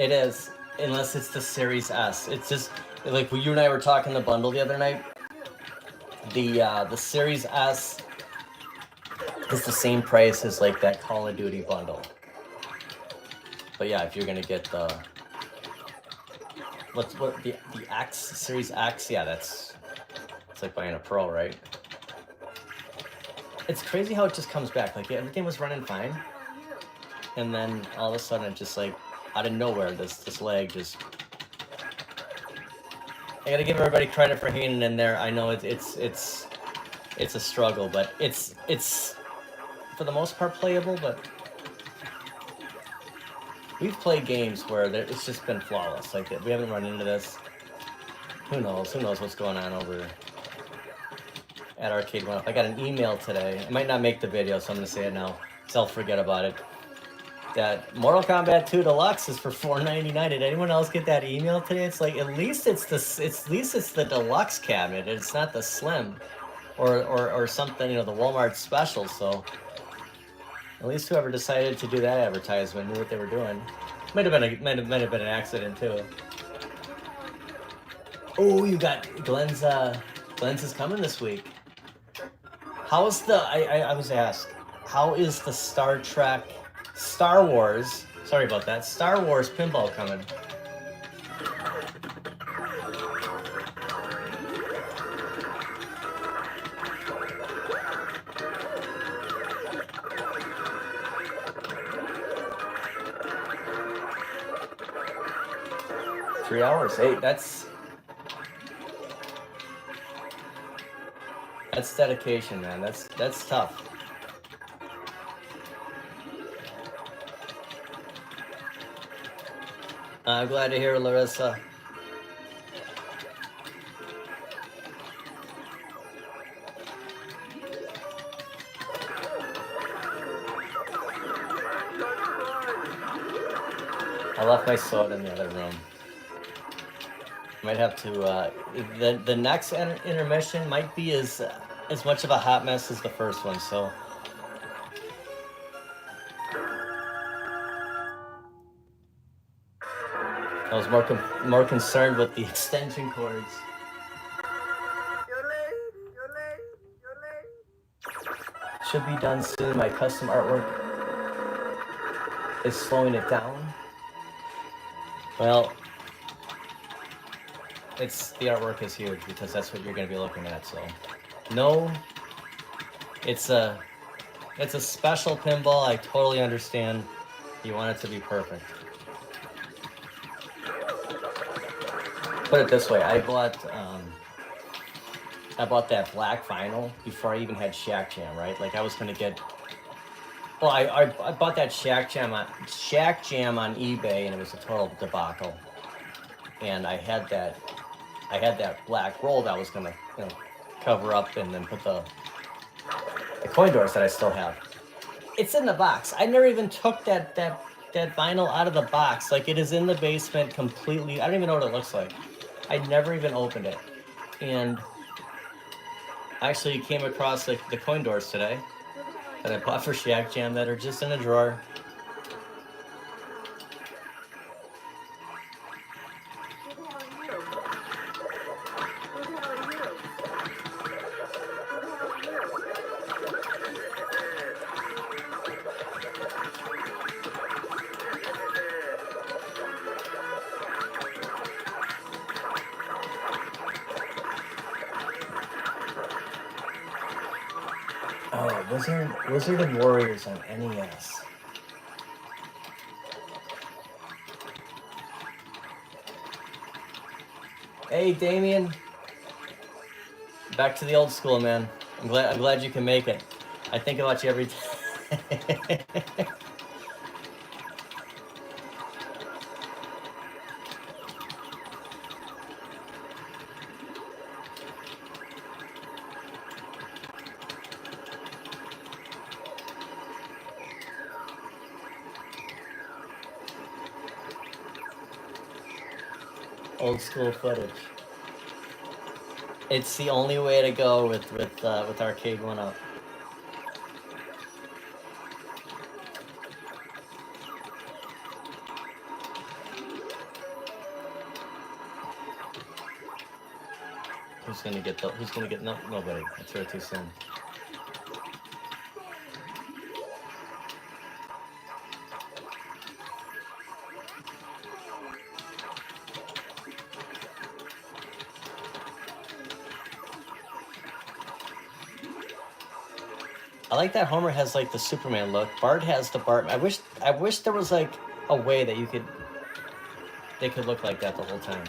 It is, unless it's the Series S. It's just like when you and I were talking the bundle the other night. The Series S is the same price as like that Call of Duty bundle. But yeah, if you're gonna get the what the X Series X, yeah, it's like buying a Pro, right? It's crazy how it just comes back. Like everything was running fine, and then all of a sudden, it just like out of nowhere, this lag just. I gotta give everybody credit for hanging in there. I know it's a struggle, but it's for the most part playable. But we've played games where it's just been flawless. Like we haven't run into this. Who knows? Who knows what's going on over at Arcade One Up? I got an email today. I might not make the video, so I'm gonna say it now. So I'll forget about it. That Mortal Kombat 2 Deluxe is for $4.99. Did anyone else get that email today? It's like at least it's the deluxe cabinet. It's not the slim, or something, you know, the Walmart special. So at least whoever decided to do that advertisement knew what they were doing. Might have been an accident too. Oh, you got Glenn's is coming this week. How's the I was asked, how is the Star Wars, sorry about that, Star Wars pinball coming? Three hours, hey, that's dedication, man. That's tough. I'm glad to hear, Larissa. I left my soda in the other room. Might have to. The next intermission might be as much of a hot mess as the first one. So. I was more concerned with the extension cords. Should be done soon. My custom artwork is slowing it down. Well, the artwork is huge because that's what you're going to be looking at. So, no, it's a special pinball. I totally understand. You want it to be perfect. Put it this way, I bought that black vinyl before I even had Shack Jam, right? Like I was gonna get. Well, I bought that Shack Jam on eBay, and it was a total debacle. And I had that black roll that I was gonna, you know, cover up and then put the coin doors that I still have. It's in the box. I never even took that vinyl out of the box. Like it is in the basement completely. I don't even know what it looks like. I never even opened it. And actually came across the coin doors today that I bought for Shack Jam that are just in a drawer. Wizard and Warriors on NES. Hey, Damien. Back to the old school, man. I'm glad you can make it. I think about you every time. Old school footage. It's the only way to go with Arcade One Up. Who's gonna get nobody. I threw it too soon. I like that Homer has like the Superman look. Bart has the Bart. I wish there was like a way that they could look like that the whole time.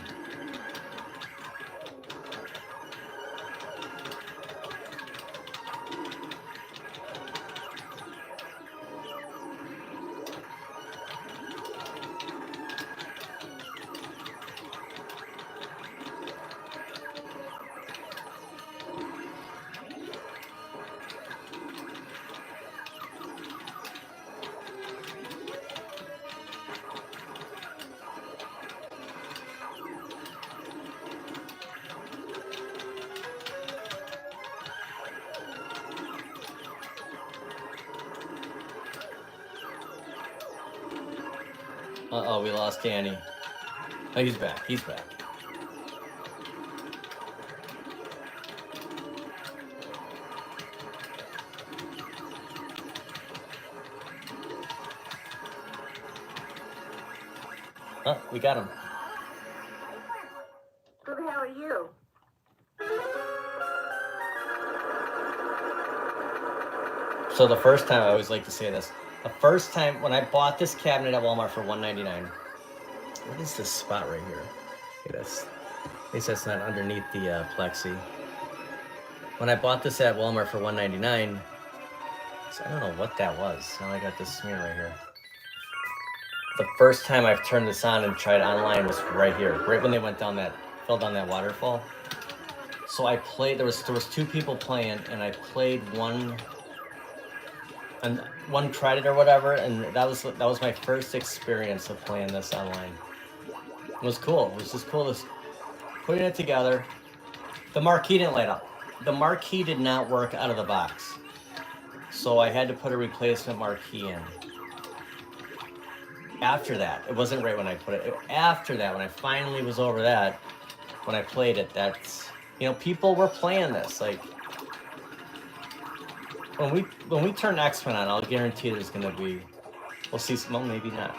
Uh-oh, we lost Danny. Oh, he's back. He's back. Oh, we got him. Who the hell are you? So the first time, I always like to say this. The first time when I bought this cabinet at Walmart for $199. What is this spot right here? Okay, at least that's not underneath the plexi. When I bought this at Walmart for $199, so I don't know what that was. Now I got this smear right here. The first time I've turned this on and tried online was right here, right when they fell down that waterfall. So I played. There was 2 people playing, and I played one. And one tried it or whatever, and that was my first experience of playing this online. It was cool. It was just cool putting it together. The marquee didn't light up. The marquee did not work out of the box, so I had to put a replacement marquee in. After that, it wasn't right when I put it. After that, when I finally was over that, when I played it, that's people were playing this like. When we turn X-Men on, I'll guarantee there's gonna be, we'll see. Well, maybe not.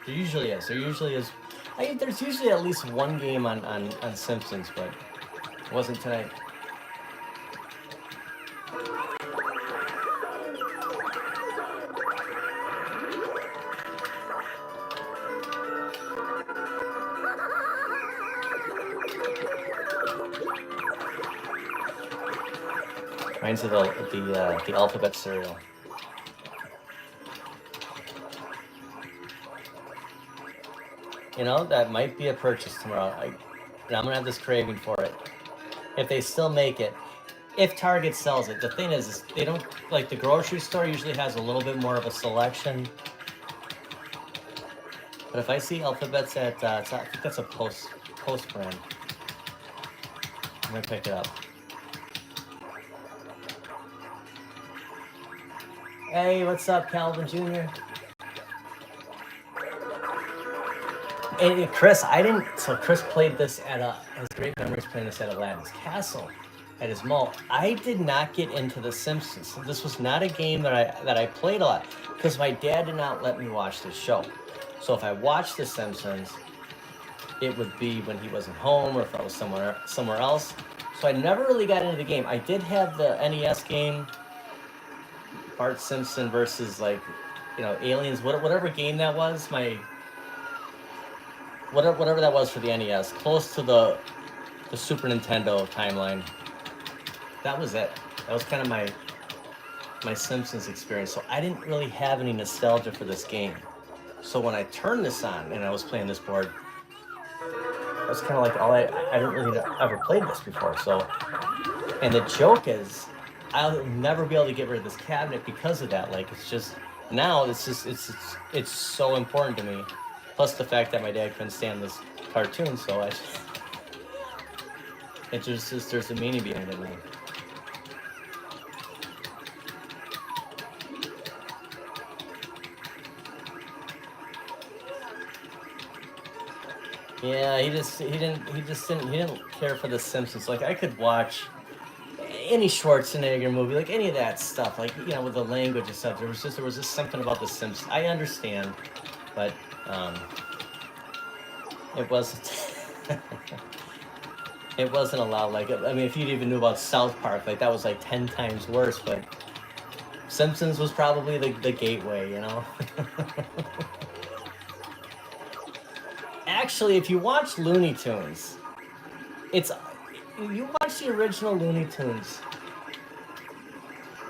There usually is. There's usually at least one game on Simpsons, but it wasn't tonight. Reminds of the alphabet cereal. That might be a purchase tomorrow. I'm gonna have this craving for it. If they still make it, if Target sells it. The thing is they don't, like, the grocery store usually has a little bit more of a selection. But if I see alphabets at, I think that's a Post brand. I'm gonna pick it up. Hey, what's up, Calvin Jr.? And Chris, Chris played this has great memories playing this at Aladdin's Castle, at his mall. I did not get into The Simpsons. This was not a game that I played a lot, because my dad did not let me watch this show. So if I watched The Simpsons, it would be when he wasn't home, or if I was somewhere else. So I never really got into the game. I did have the NES game, Bart Simpson versus, like, aliens, whatever game that was, whatever that was for the NES, close to the Super Nintendo timeline. That was it. That was kind of my Simpsons experience. So I didn't really have any nostalgia for this game. So when I turned this on and I was playing this board, it was kind of like I didn't really ever played this before. So, and the joke is, I'll never be able to get rid of this cabinet because of that. Like, it's just now it's so important to me. Plus the fact that my dad couldn't stand this cartoon, so there's a meaning behind it now. Yeah, he didn't care for The Simpsons. Like, I could watch any Schwarzenegger movie, like any of that stuff, like, with the language and stuff. There was just something about The Simpsons. I understand, but it wasn't it wasn't allowed. Like, I mean, if you even knew about South Park, like, that was like 10 times worse. But Simpsons was probably the gateway, you know? Actually, if you watch Looney Tunes, you watch the original Looney Tunes,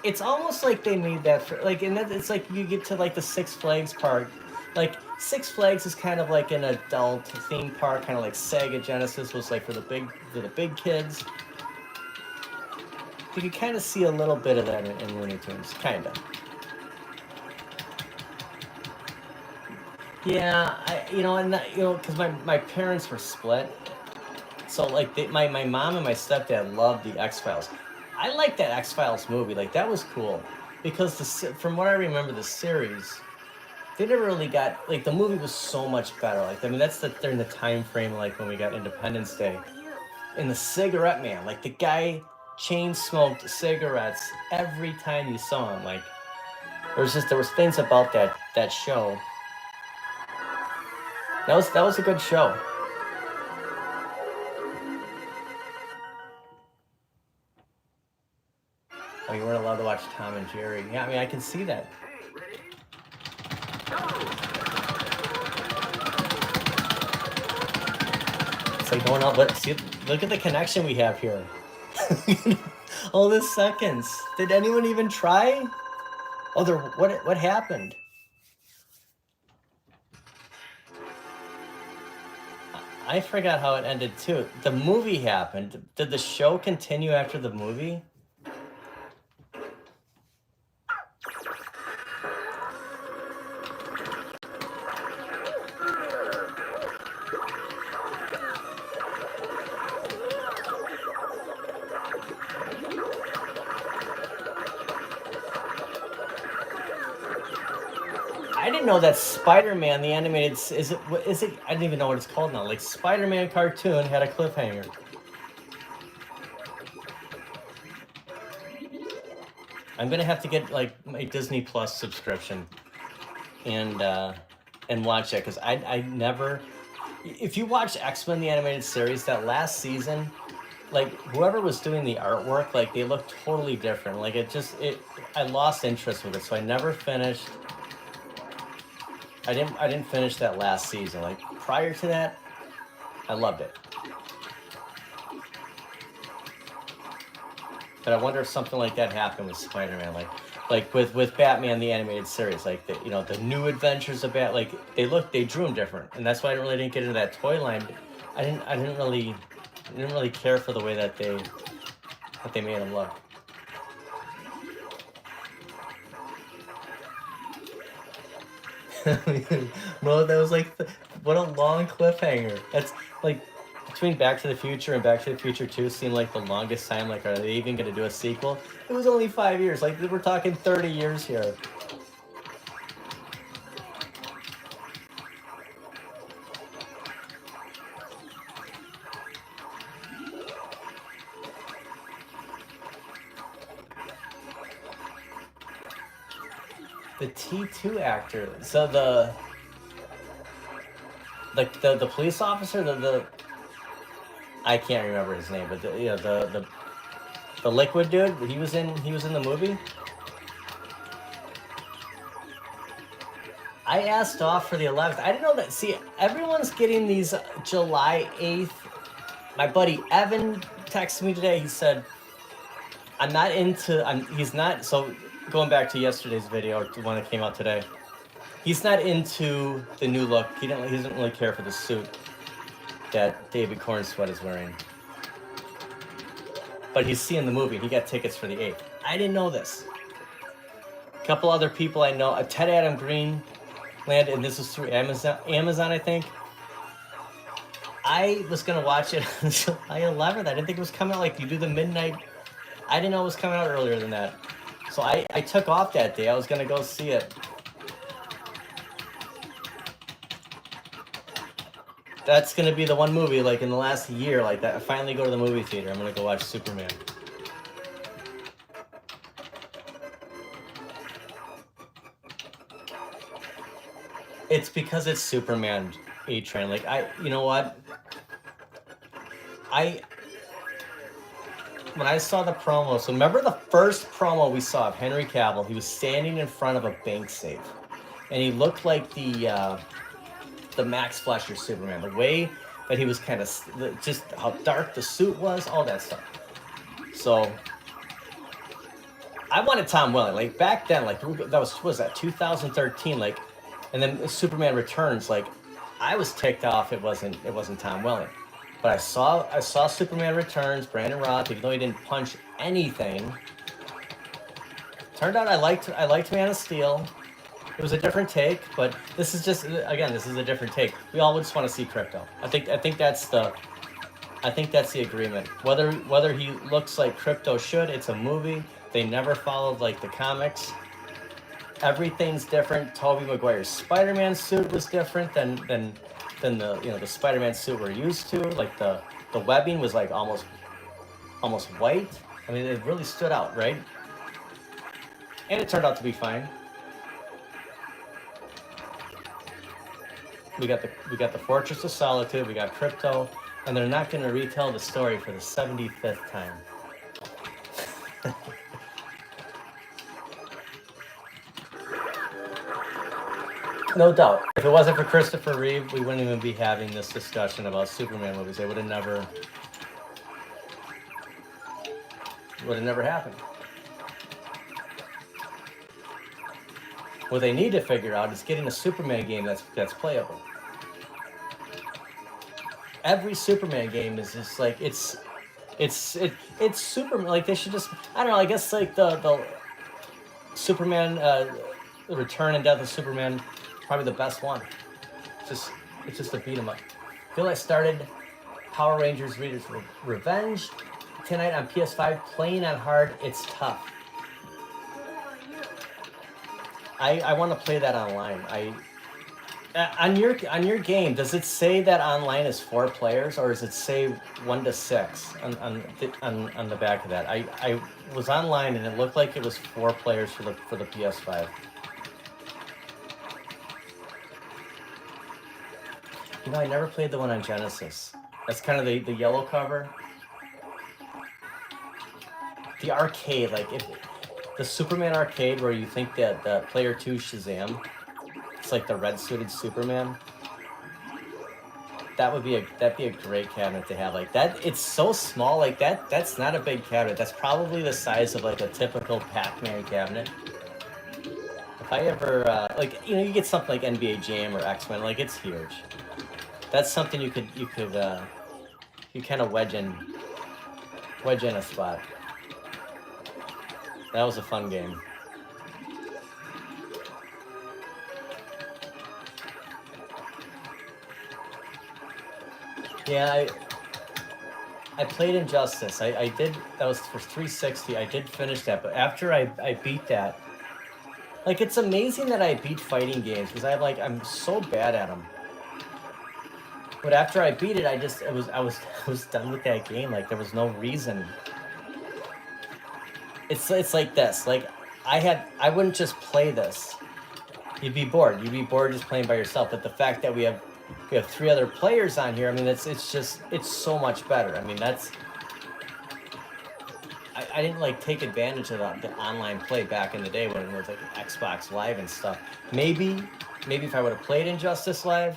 it's almost like they made that for, like, and it's like you get to like the Six Flags park. Like Six Flags is kind of like an adult theme park, kind of like Sega Genesis was like for the big kids. You can kind of see a little bit of that in Looney Tunes, kind of. Yeah, because my parents were split, so like my mom and my stepdad loved the X-Files. I like that X-Files movie, like that was cool, because from what I remember the series, they never really got, like the movie was so much better. Like I mean that's during the time frame like when we got Independence Day, and the cigarette man, like the guy chain smoked cigarettes every time you saw him. Like there was things about that show. That was a good show. Oh, you weren't allowed to watch Tom and Jerry. Yeah, I mean I can see that. Hey, ready? Go! It's like going out. Look at the connection we have here. All the seconds. Did anyone even try? Oh, what happened? I forgot how it ended too. The movie happened. Did the show continue after the movie? I didn't know that Spider-Man, the animated, is it? I don't even know what it's called now. Like Spider-Man cartoon had a cliffhanger. I'm gonna have to get like my Disney Plus subscription and watch it, because I never. If you watch X-Men the animated series, that last season, like whoever was doing the artwork, like they looked totally different. Like I lost interest with it, so I never finished. I didn't finish that last season. Like prior to that, I loved it. But I wonder if something like that happened with Spider-Man, like with Batman the animated series, like the new adventures of like they drew them different, and that's why I really didn't get into that toy line. I didn't really care for the way that they made them look. Well, that was like what a long cliffhanger. That's like between Back to the Future and Back to the Future 2 seemed like the longest time. Like, are they even going to do a sequel? It was only 5 years. Like, we're talking 30 years here. The T2 actor. So the police officer, I can't remember his name, but the liquid dude, he was in the movie. I asked off for the 11th. I didn't know that. See, everyone's getting these July 8th. My buddy Evan texted me today. He said, he's not, so going back to yesterday's video, the one that came out today, he's not into the new look. He doesn't really care for the suit that David Cornsweet is wearing. But he's seeing the movie. He got tickets for the 8th. I didn't know this. A couple other people I know, Ted Adam Green landed, and this was through Amazon, I think. I was gonna watch it on July 11th. I didn't think it was coming out, like you do the midnight. I didn't know it was coming out earlier than that. So I took off that day. I was gonna go see it. That's gonna be the one movie, like in the last year, like that I finally go to the movie theater. I'm gonna go watch Superman. It's because it's Superman A-Train. Like you know what? I saw the promo, so remember the first promo we saw of Henry Cavill? He was standing in front of a bank safe, and he looked like the Max Fleischer Superman. The way that he was kind of just how dark the suit was, all that stuff. So I wanted Tom Welling. Like back then, like that was that 2013, like, and then Superman Returns. Like I was ticked off. It wasn't Tom Welling. But I saw Superman Returns, Brandon Roth, even though he didn't punch anything. Turned out I liked Man of Steel. It was a different take, but this is just, again, this is a different take. We all just want to see Crypto. I think that's the agreement. Whether he looks like Crypto should, it's a movie. They never followed like the comics. Everything's different. Tobey Maguire's Spider-Man suit was different than the the Spider-Man suit we're used to. Like the webbing was like almost white. I mean, it really stood out, right? And it turned out to be fine. We got the Fortress of Solitude. We got Crypto, and they're not going to retell the story for the 75th time. No doubt. If it wasn't for Christopher Reeve, we wouldn't even be having this discussion about Superman movies. It would have never happened. What they need to figure out is getting a Superman game that's playable. Every Superman game is just like it's Superman. Like they should just, I don't know. I guess like the Superman, the Return and Death of Superman. Probably the best one. It's just a beat 'em up. I feel I started Power Rangers Readers Revenge tonight on PS5. Playing on hard, it's tough. I want to play that online. On your game, does it say that online is 4 players, or does it say 1 to 6 on the back of that? I was online and it looked like it was 4 players for the PS5. You know, I never played the one on Genesis. That's kind of the yellow cover. The arcade, like the Superman arcade where you think that the player 2 Shazam, it's like the red suited Superman. That'd be a great cabinet to have. Like that, it's so small. Like that's not a big cabinet. That's probably the size of like a typical Pac-Man cabinet. If I ever you get something like NBA Jam or X-Men, like it's huge. That's something you kind of wedge in a spot. That was a fun game. Yeah, I played Injustice. I did, that was for 360. I did finish that, but after I beat that, like it's amazing that I beat fighting games because I'm so bad at them. But after I beat it, I was done with that game. Like there was no reason. It's like this. Like I wouldn't just play this. You'd be bored. You'd be bored just playing by yourself. But the fact that we have 3 other players on here, I mean, it's so much better. I mean, I didn't take advantage of the online play back in the day when it was like Xbox Live and stuff. Maybe if I would have played Injustice Live,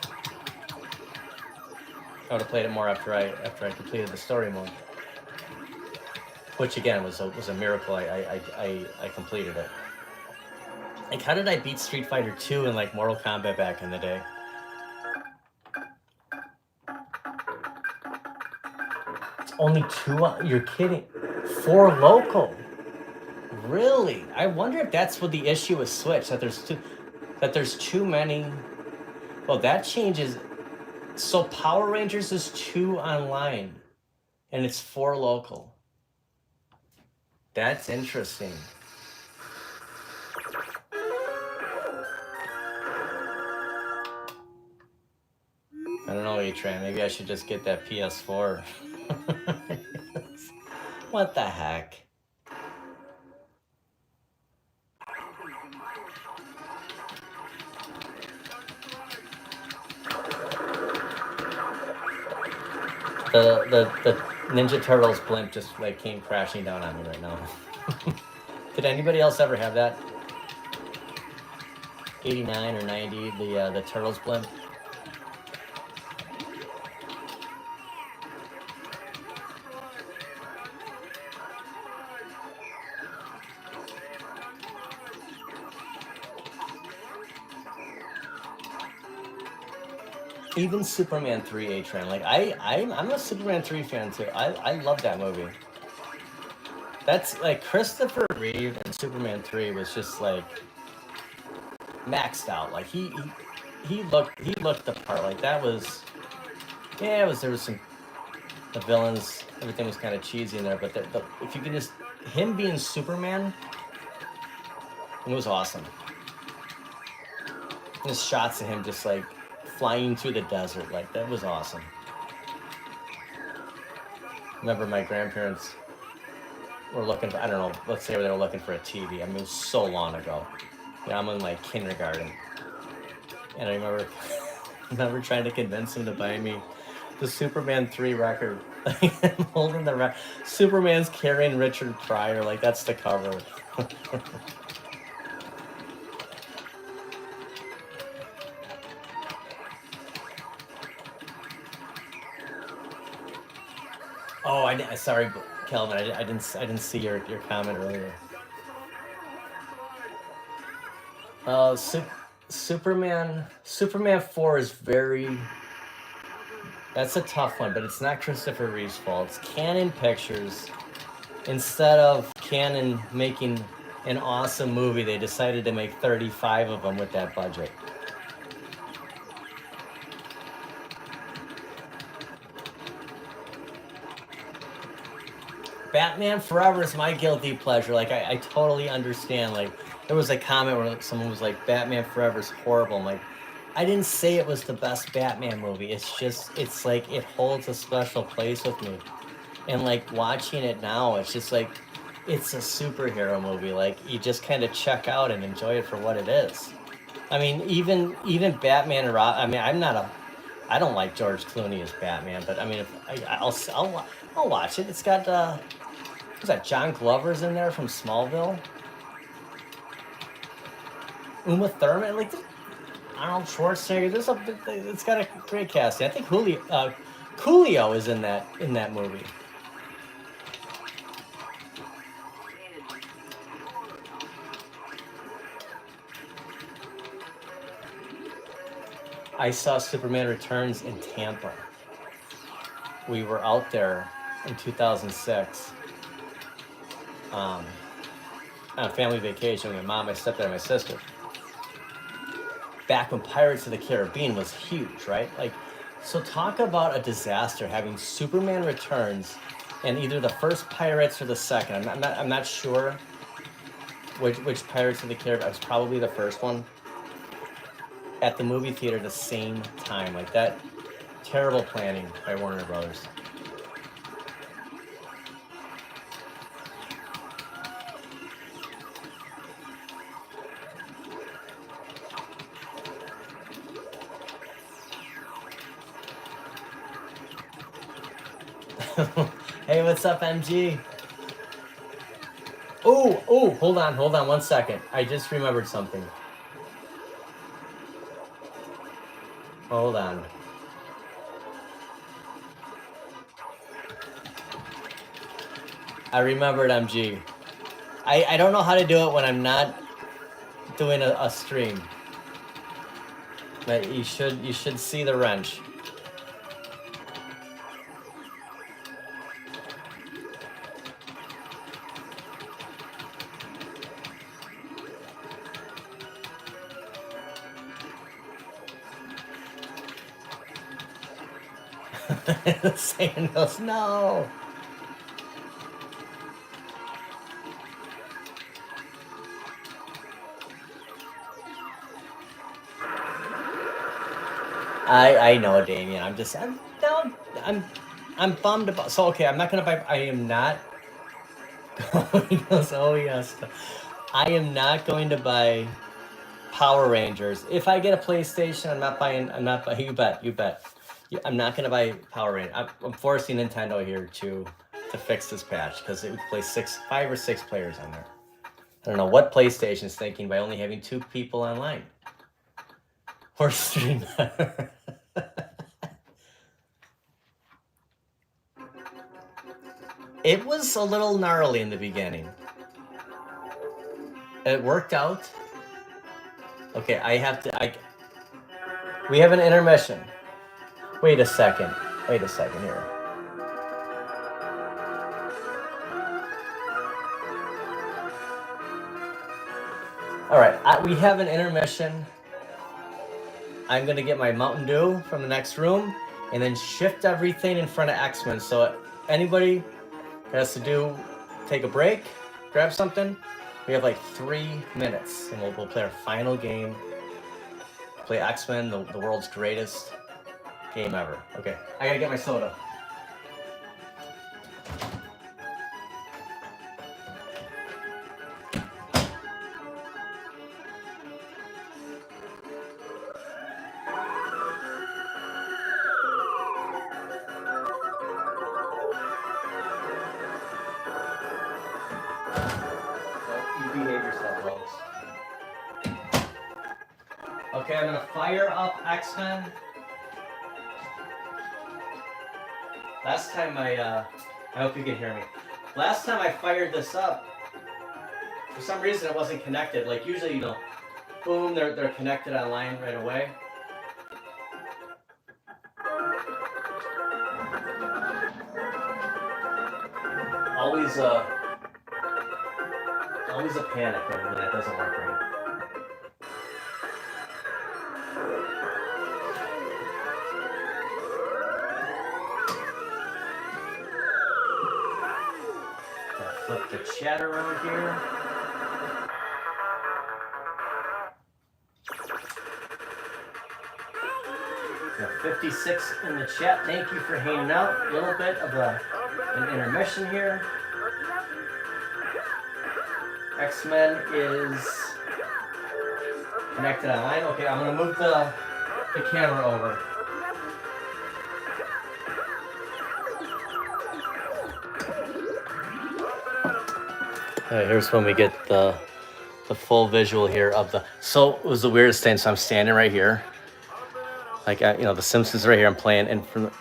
I would have played it more after I completed the story mode, which again was a miracle. I completed it. Like, how did I beat Street Fighter 2 in Mortal Kombat back in the day? It's only 2. You're kidding? 4 local. Really? I wonder if that's what the issue with Switch, that there's too many. Well, that changes. So Power Rangers is 2 online, and it's 4 local. That's interesting. I don't know, A-Train. Maybe I should just get that PS4. What the heck? Ninja Turtles blimp just like came crashing down on me right now. Did anybody else ever have that? 89 or 90, the Turtles blimp. Even Superman 3 A-Train, like I'm a Superman 3 fan too. I love that movie. That's like Christopher Reeve and Superman 3 was just like maxed out. Like he looked the part. Like that was, yeah, there was some, the villains, everything was kind of cheesy in there, but if you could just, him being Superman, it was awesome. Just shots of him just like flying through the desert, like that was awesome. Remember my grandparents were looking for, I don't know, let's say they were looking for a TV. I mean, it was so long ago. You know, I'm in like kindergarten. And I remember trying to convince him to buy me the Superman 3 record. I'm holding the record. Superman's carrying Richard Pryor, like that's the cover. Oh, sorry, Kelvin. I didn't see your comment earlier. Superman 4 is very. That's a tough one, but it's not Christopher Reeve's fault. It's Canon Pictures. Instead of Canon making an awesome movie, they decided to make 35 of them with that budget. Batman Forever is my guilty pleasure. Like, I totally understand. Like, there was a comment where someone was like, Batman Forever is horrible. I'm like, I didn't say it was the best Batman movie. It's just, it's like, it holds a special place with me. And, like, watching it now, it's just like, it's a superhero movie. Like, you just kind of check out and enjoy it for what it is. I mean, even Batman and Robin, I mean, I don't like George Clooney as Batman, but I mean, I'll watch it. It's got, who's that? John Glover's in there from Smallville. Uma Thurman, like Arnold Schwarzenegger. It's got a great casting. I think Coolio is in that movie. I saw Superman Returns in Tampa. We were out there in 2006 on a family vacation with my mom, my stepdad, and my sister. Back when Pirates of the Caribbean was huge, right? Like, so talk about a disaster having Superman Returns and either the first Pirates or the second. I'm not sure which Pirates of the Caribbean. It was probably the first one. At the movie theater at the same time, like that. Terrible planning by Warner Brothers. Hey, what's up, MG? Oh, hold on 1 second. I just remembered something. Hold on. I remembered, MG. I don't know how to do it when I'm not doing a stream. But you should see the wrench. Sandals, no. I know, Damien. I'm bummed about. So okay, I'm not gonna buy. I am not going. Oh yes, I am not going to buy Power Rangers. If I get a PlayStation, I'm not buying. You bet. Yeah, I'm not gonna buy Power Rangers. I'm forcing Nintendo here to fix this patch because it would play 5 or 6 players on there. I don't know what PlayStation's thinking by only having 2 people online. Or stream. It was a little gnarly in the beginning. It worked out. Okay, we have an intermission. Wait a second here. All right, we have an intermission. I'm gonna get my Mountain Dew from the next room and then shift everything in front of X-Men. So anybody has to take a break, grab something. We have like 3 minutes and we'll play our final game. Play X-Men, the world's greatest game ever. Okay, I gotta get my soda. Behave yourself, folks. Okay, I'm gonna fire up X-Men. Last time I hope you can hear me. Last time I fired this up, for some reason it wasn't connected. Like usually, you know, boom, they're connected online right away. Always a panic when that doesn't work right. Flip the chat around here. We have 56 in the chat. Thank you for hanging out. A little bit of an intermission here. X-Men is connected online. Okay, I'm gonna move the camera over. Here's when we get the full visual here of the. So it was the weirdest thing. So I'm standing right here, like you know, the Simpsons right here. I'm playing, and from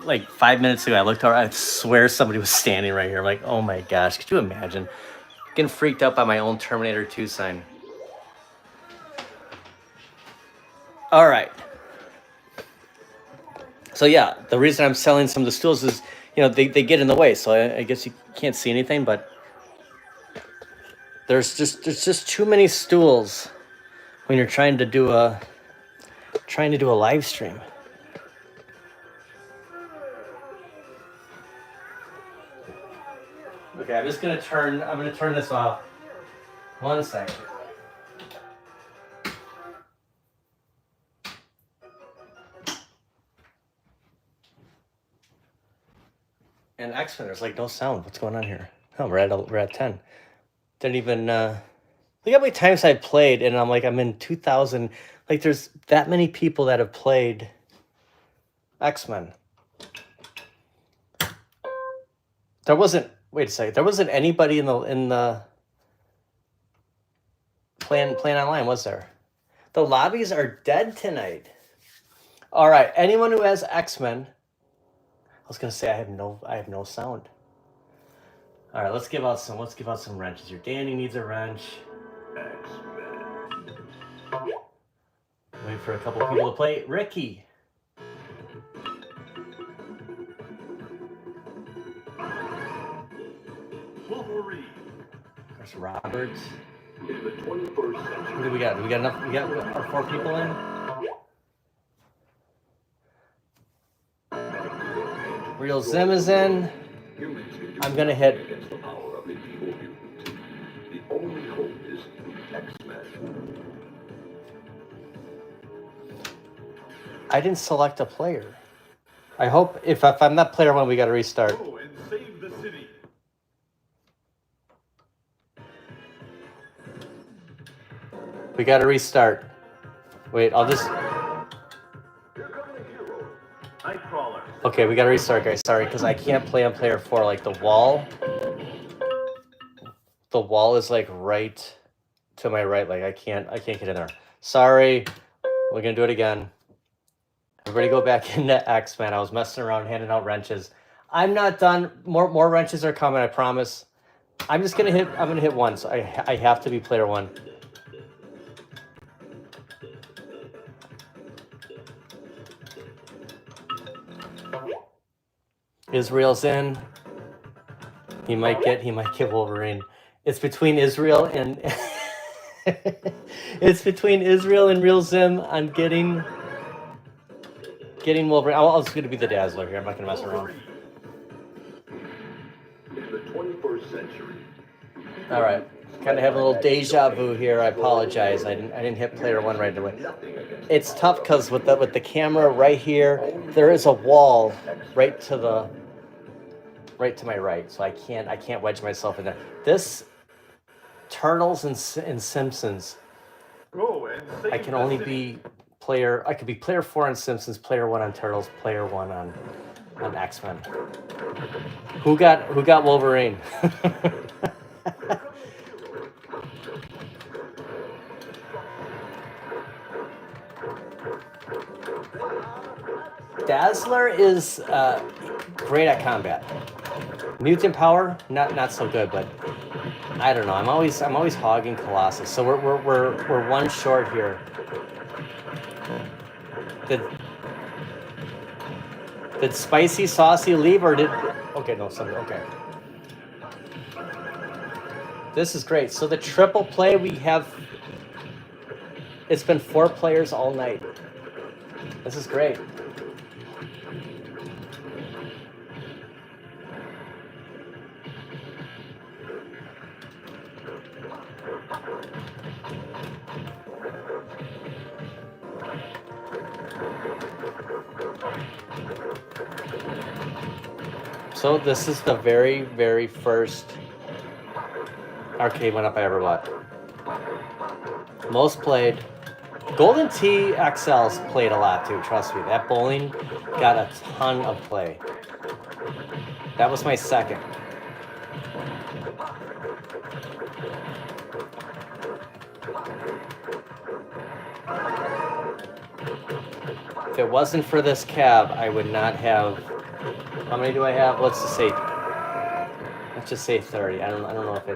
like 5 minutes ago, I looked over. I swear somebody was standing right here. I'm like, oh my gosh, could you imagine? Getting freaked out by my own Terminator 2 sign. All right. So yeah, the reason I'm selling some of the stools is, you know, they get in the way. So I guess you can't see anything, but there's just too many stools when you're trying to do a live stream. Okay, I'm gonna turn this off. 1 second. And X-Men, there's like no sound. What's going on here? Oh, we're at 10. Didn't even look how many times I played, and I'm in 2000. Like there's that many people that have played X-Men. There wasn't. Wait a second. There wasn't anybody in the playing online, was there? The lobbies are dead tonight. All right. Anyone who has X-Men. I was gonna say I have no sound. All right. Let's give out some wrenches here. Danny needs a wrench. X-Men. Wait for a couple people to play. Ricky. Wolverine. There's Roberts. In the 21st century. What do we got? Do we got enough? We got our 4 people in? Real Zim is in. I'm gonna hit. The only hope is X-Men. I didn't select a player. I hope if I'm not player 1, we got to restart. Go and save the city. We got to restart. Wait, I'll just. Here come the heroes. Okay, we gotta restart, guys. Sorry, because I can't play on player 4. Like the wall is like right to my right. Like I can't get in there. Sorry. We're gonna do it again. Everybody go back into X-Men. I was messing around handing out wrenches. I'm not done. More wrenches are coming, I promise. I'm gonna hit one, so I have to be player 1. Israel's in. He might get Wolverine. It's between Israel and it's between Israel and Real Zim on getting Wolverine. I was going to be the Dazzler here. I'm not going to mess around. In the 21st century. All right. Kind of have a little deja vu here. I apologize. I didn't hit player 1 right away. It's tough because with the camera right here, there is a wall right to my right, so I can't wedge myself in there. This Turtles and Simpsons. I can only be player. I could be player 4 on Simpsons, player 1 on Turtles, player 1 on X-Men. Who got Wolverine? Dazzler is great at combat. Mutant power, not so good, but I don't know. I'm always hogging Colossus. So we're one short here. Did Spicy Saucy leave or did? Okay, no, something. Okay. This is great. So the triple play we have. It's been 4 players all night. This is great. So this is the very, very first arcade one-up I ever bought. Most played. Golden Tee XLs played a lot too, trust me. That bowling got a ton of play. That was my second. If it wasn't for this cab, I would not have. How many do I have? Let's just say 30. I don't know if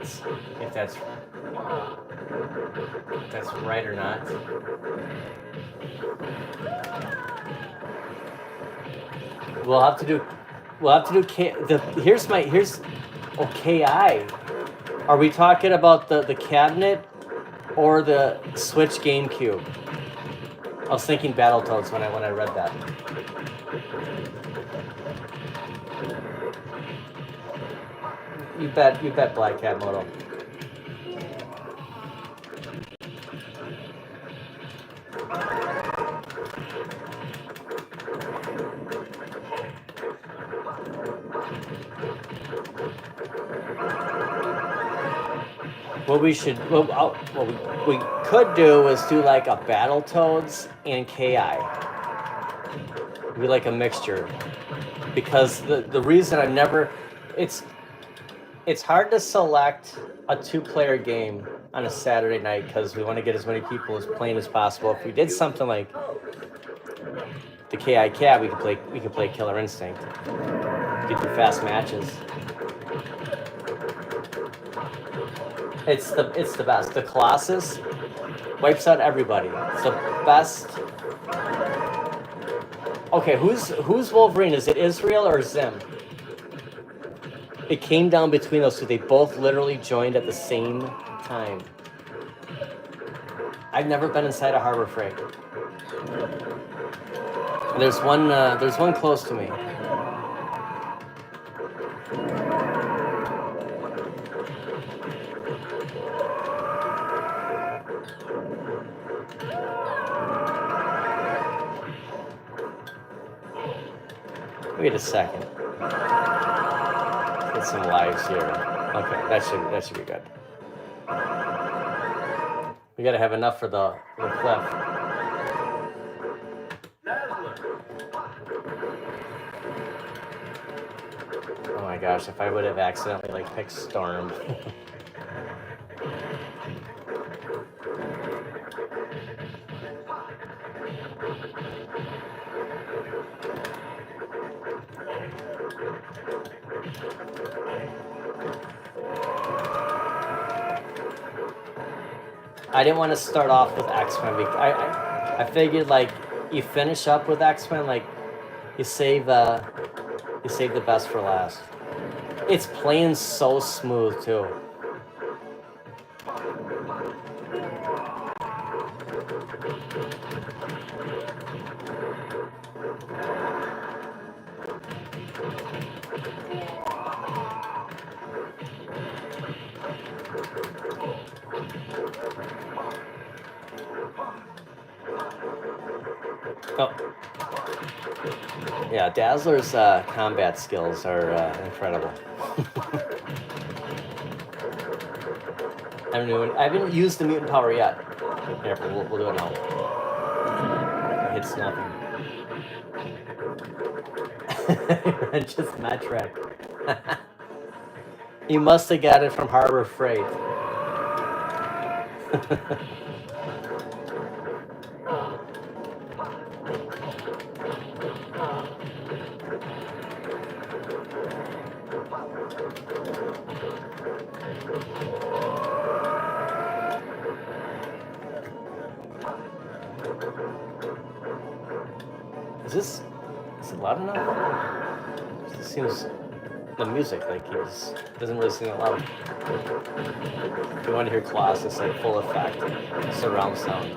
that's right or not. We'll have to do KI. Are we talking about the cabinet or the Switch GameCube? I was thinking Battletoads when I read that. You bet Black Cat Moto. What we could do is do like a Battletoads and KI. Be like a mixture. Because the reason I've never it's hard to select a 2-player game on a Saturday night because we want to get as many people as playing as possible. If we did something like the KI Cab, we could play Killer Instinct. We could do fast matches. It's the best. The Colossus wipes out everybody. It's the best. Okay, who's Wolverine? Is it Israel or Zim? It came down between those two. They both literally joined at the same time. I've never been inside a Harbor Freight. There's one close to me. Wait a second. Get some lives here. Okay, that should be good. We gotta have enough for the cliff. my gosh, if I would have accidentally like picked Storm. I didn't want to start off with X-Men. I figured like you finish up with X-Men, like you save the best for last. It's playing so smooth too. Oh. Yeah, Dazzler's combat skills are incredible. I haven't used the mutant power yet. Here, we'll do it now. It hits nothing. Just metric. You must have got it from Harbor Freight. Is it loud enough? It seems the music, like doesn't really seem that loud. If you want to hear Colossus, like full effect, surround sound.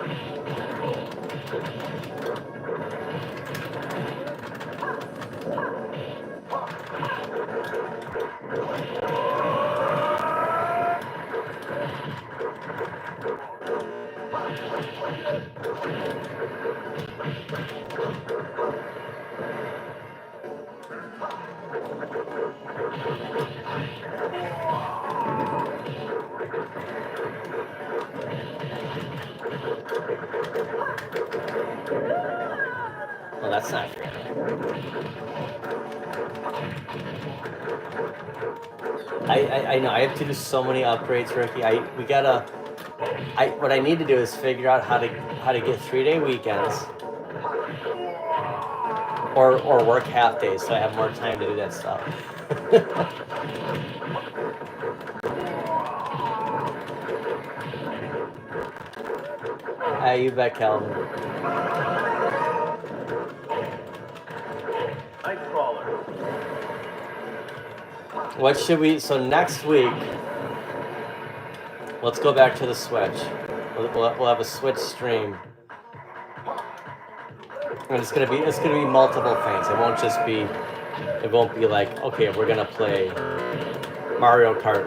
Well, that's not fair. I know I have to do so many upgrades, Ricky. What I need to do is figure out how to get 3-day weekends or work half days so I have more time to do that stuff. You bet, Calvin. What should we? So next week, let's go back to the Switch. We'll have a Switch stream, and it's gonna be multiple things. It won't be like, okay, we're gonna play Mario Kart.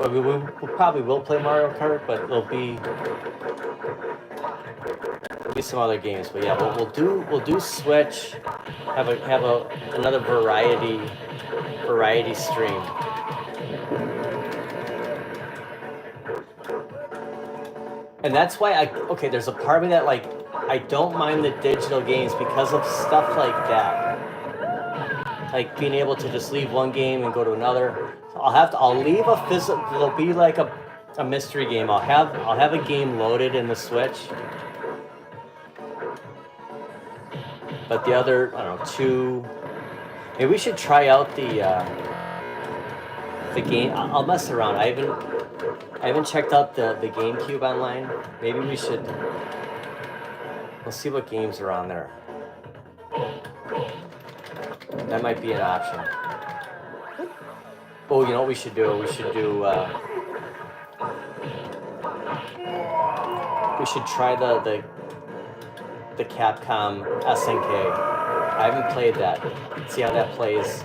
We probably will play Mario Kart, but there'll be some other games. But yeah, we'll do Switch. Have another variety stream. And that's why there's a part of me that like I don't mind the digital games because of stuff like that. Like being able to just leave one game and go to another. So I'll leave a physical. It'll be like a mystery game. I'll have a game loaded in the Switch. But the other, I don't know, 2. Maybe we should try out the game. I'll mess around. I haven't checked out the GameCube online. Maybe we should. We'll see what games are on there. That might be an option. Oh, you know what we should do? We should try the Capcom SNK. I haven't played that. See how that plays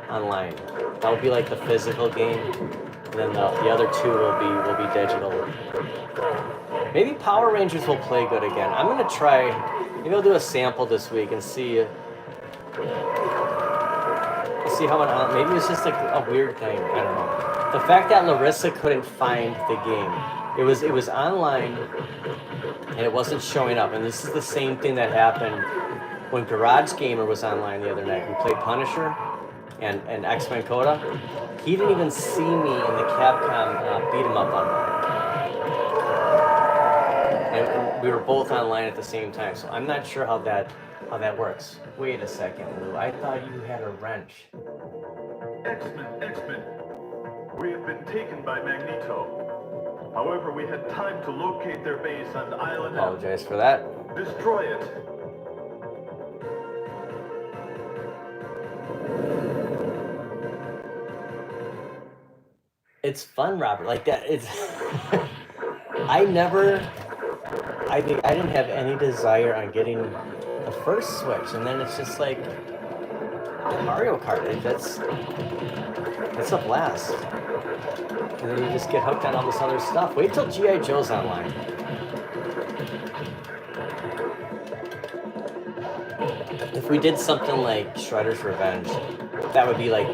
online. That will be like the physical game, and then the other 2 will be digital. Maybe Power Rangers will play good again. I'm gonna try. Maybe I'll do a sample this week and see how it. Maybe it's just a weird thing. I don't know. The fact that Larissa couldn't find the game. It was online, and it wasn't showing up. And this is the same thing that happened when Garage Gamer was online the other night. We played Punisher, and X-Men Coda. He didn't even see me in the Capcom beat 'em up online. And we were both online at the same time, so I'm not sure how that works. Wait a second, Lou. I thought you had a wrench. X-Men. We have been taken by Magneto. However, we had time to locate their base on Island M. Apologize for that. Destroy it. It's fun, Robert. Like that. It's. I didn't have any desire on getting the first Switch, and then it's just like Mario Kart. That's a blast. And then you just get hooked on all this other stuff. Wait till G.I. Joe's online. If we did something like Shredder's Revenge, that would be like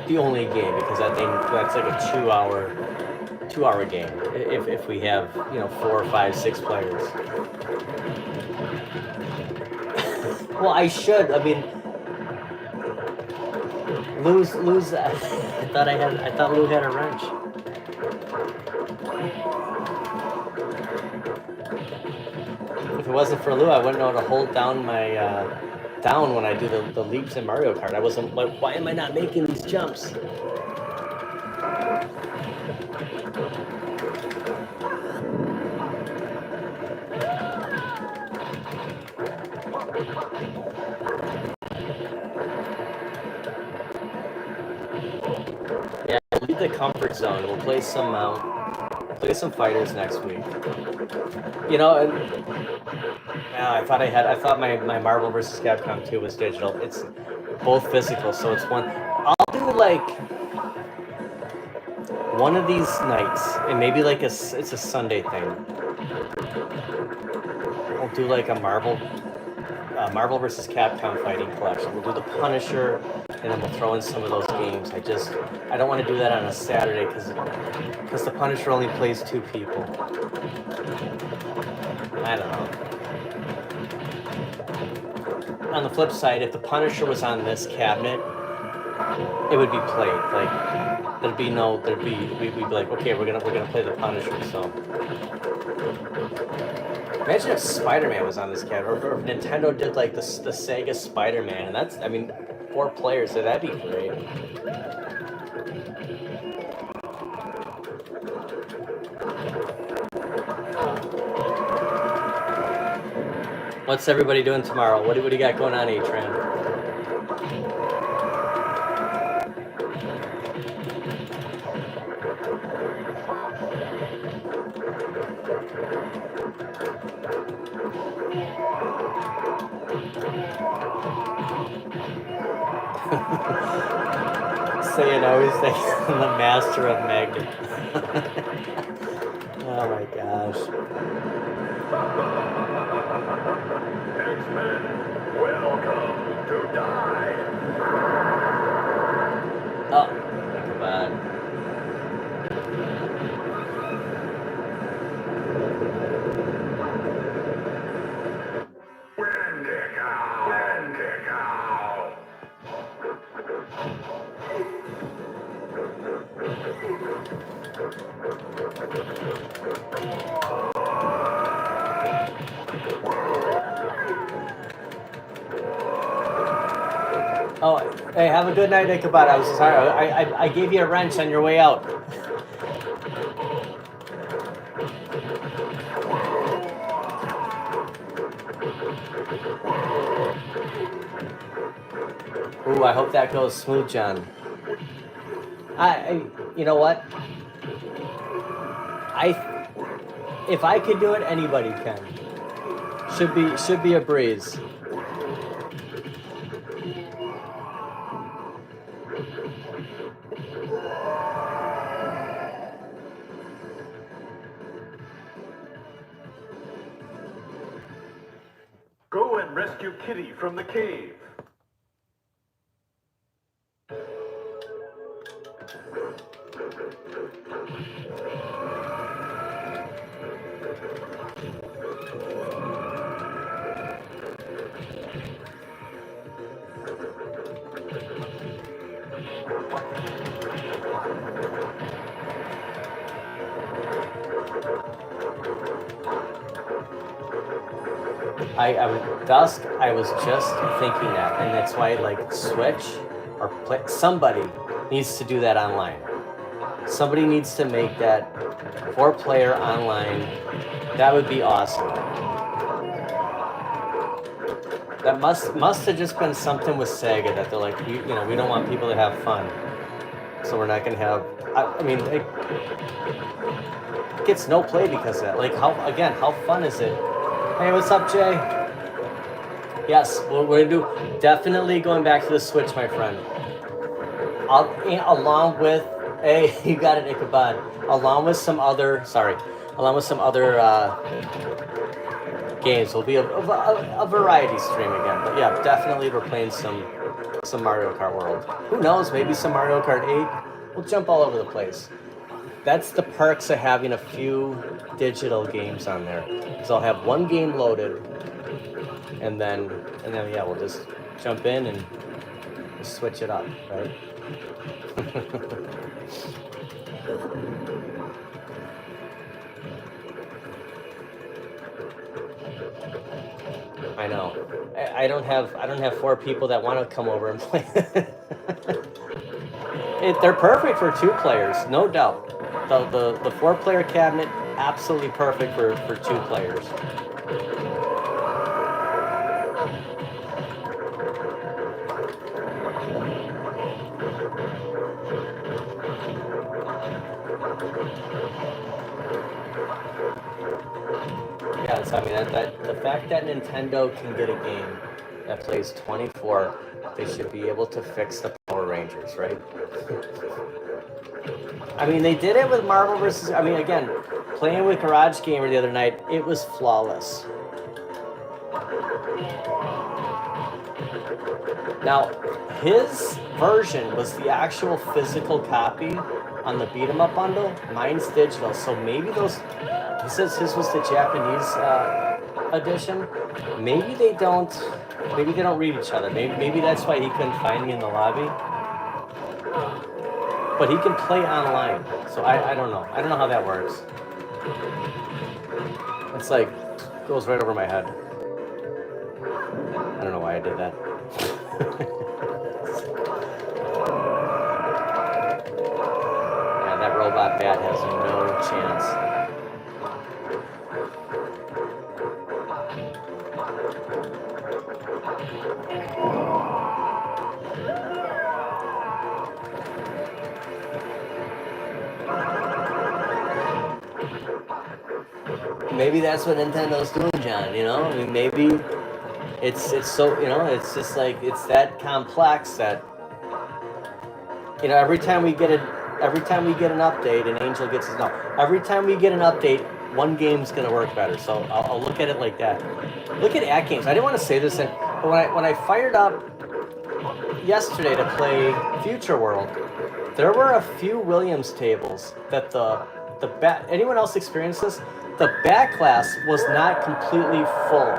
the only game, because that's like a 2-hour game. If we have 4, 5, 6 players. Well, I should. I mean, Lou's. I thought Lou had a wrench. If it wasn't for Lou, I wouldn't know how to hold down my down when I do the leaps in Mario Kart. I wasn't like, why am I not making these jumps? Yeah, leave the comfort zone. We'll play some fighters next week. And I thought my Marvel vs. Capcom 2 was digital. It's both physical, so it's one. I'll do like one of these nights, and maybe like it's a Sunday thing. I'll do like a Marvel vs. Capcom fighting collection. We'll do the Punisher, and then we'll throw in some of those games. I don't want to do that on a Saturday because the Punisher only plays 2 people. I don't know. On the flip side, if the Punisher was on this cabinet, it would be played. Like we'd be like, okay, we're gonna play the Punisher. So imagine if Spider-Man was on this cabinet, or if Nintendo did like the Sega Spider-Man, and that's 4 players, so that'd be great. What's everybody doing tomorrow? What do you got going on, A-Tran? Saying always like the master of magnet. Oh my gosh. X-Men, welcome to die. Oh, come on. Wendigo. Oh, hey, have a good night, Ichabod. I was sorry. I gave you a wrench on your way out. Ooh, I hope that goes smooth, John. You know what? If I could do it, anybody can. Should be a breeze. Go and rescue Kitty from the cave. Dusk, I was just thinking that, and that's why like Switch or somebody needs to do that online. Somebody needs to make that 4-player online. That would be awesome. That must have just been something with Sega that they're like, we don't want people to have fun, so we're not gonna have. I mean, it gets no play because of that. Like how fun is it? Hey, what's up, Jay? Yes, we're gonna do definitely going back to the Switch, my friend. Along with you got it, Ichabod. Along with some other games. Will be a variety stream again. But yeah, definitely we're playing some Mario Kart World. Who knows? Maybe some Mario Kart 8. We'll jump all over the place. That's the perks of having a few digital games on there. Because I'll have one game loaded, and then yeah, we'll just jump in and switch it up, right? I know. I don't have 4 people that want to come over and play. They're perfect for 2 players, no doubt. The 4-player cabinet, absolutely perfect for 2 players. Yeah, so I mean the fact that Nintendo can get a game that plays 24, they should be able to fix the Power Rangers, right? I mean, they did it with Marvel vs. I mean, again, playing with Garage Gamer the other night, it was flawless. Now, his version was the actual physical copy on the beat 'em up bundle. Mine's digital, so maybe those. He says his was the Japanese edition. Maybe they don't read each other. Maybe that's why he couldn't find me in the lobby. But he can play online, so I don't know. I don't know how that works. It's like goes right over my head. I don't know why I did that. Yeah, that robot bat has no chance. Maybe that's what Nintendo's doing, John, you know? I mean, maybe it's so, you know, it's just like, it's that complex that, you know, every time we get an update, and Angel gets his, no, every time we get an update, one game's gonna work better. So I'll look at it like that. Look at games. I didn't want to say this, but when I fired up yesterday to play Future World, there were a few Williams tables that anyone else experienced this? The back glass was not completely full.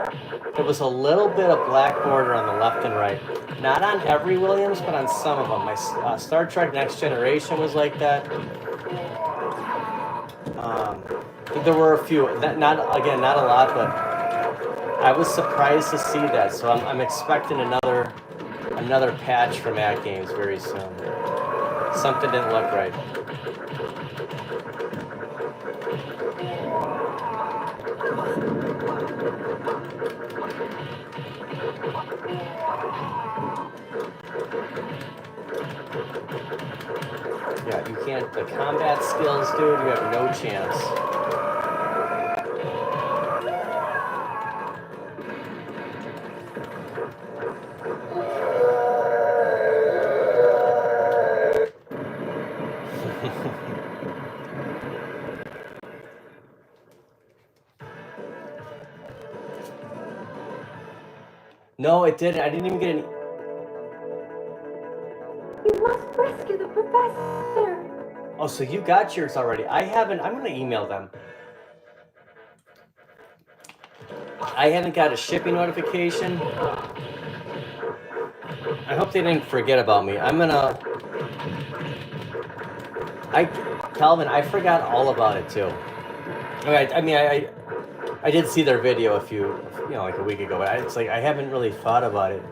There was a little bit of black border on the left and right. Not on every Williams, but on some of them. My Star Trek Next Generation was like that. There were a few. Not a lot, but I was surprised to see that. So I'm expecting another patch from At Games very soon. Something didn't look right. Yeah, you can't, the combat skills, dude, you have no chance. No, it didn't. I didn't even get any. You must rescue the professor. Oh, so you got yours already. I haven't. I'm going to email them. I haven't got a shipping notification. I hope they didn't forget about me. I'm going to... Calvin, I forgot all about it, too. I mean, I I did see their video like a week ago, but it's like I haven't really thought about it.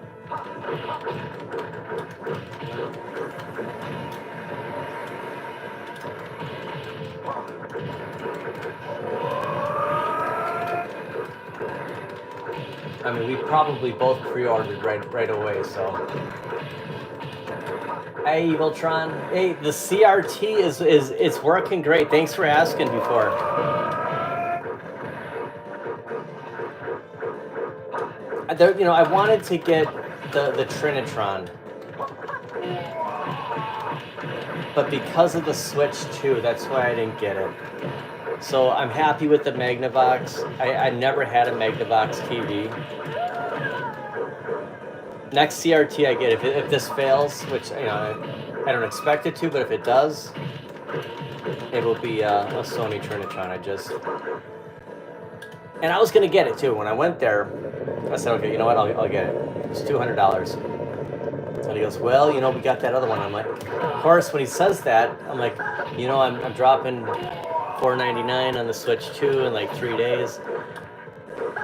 I mean, we probably both pre-ordered right away, so. Hey, Eviltron. Hey, the CRT is working great. Thanks for asking before. I wanted to get the Trinitron, but because of the Switch 2, that's why I didn't get it. So I'm happy with the Magnavox. I never had a Magnavox TV. Next CRT I get, if this fails, which I don't expect it to, but if it does, it will be a Sony Trinitron. And I was gonna get it too. When I went there, I said, okay, you know what? I'll get it. It's $200. And he goes, well, we got that other one. I'm like, of course, when he says that, I'm like, I'm dropping $4.99 on the Switch 2 in like 3 days.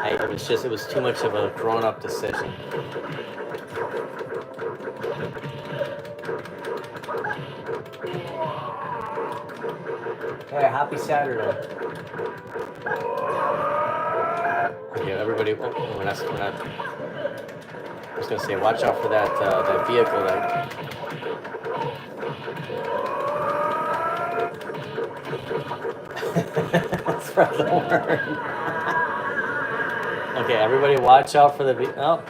It was too much of a grown-up decision. Hey, happy Saturday. Okay, everybody, we're not. I was gonna say, watch out for that vehicle that. Spread the word. Okay, everybody, watch out for the. Oh,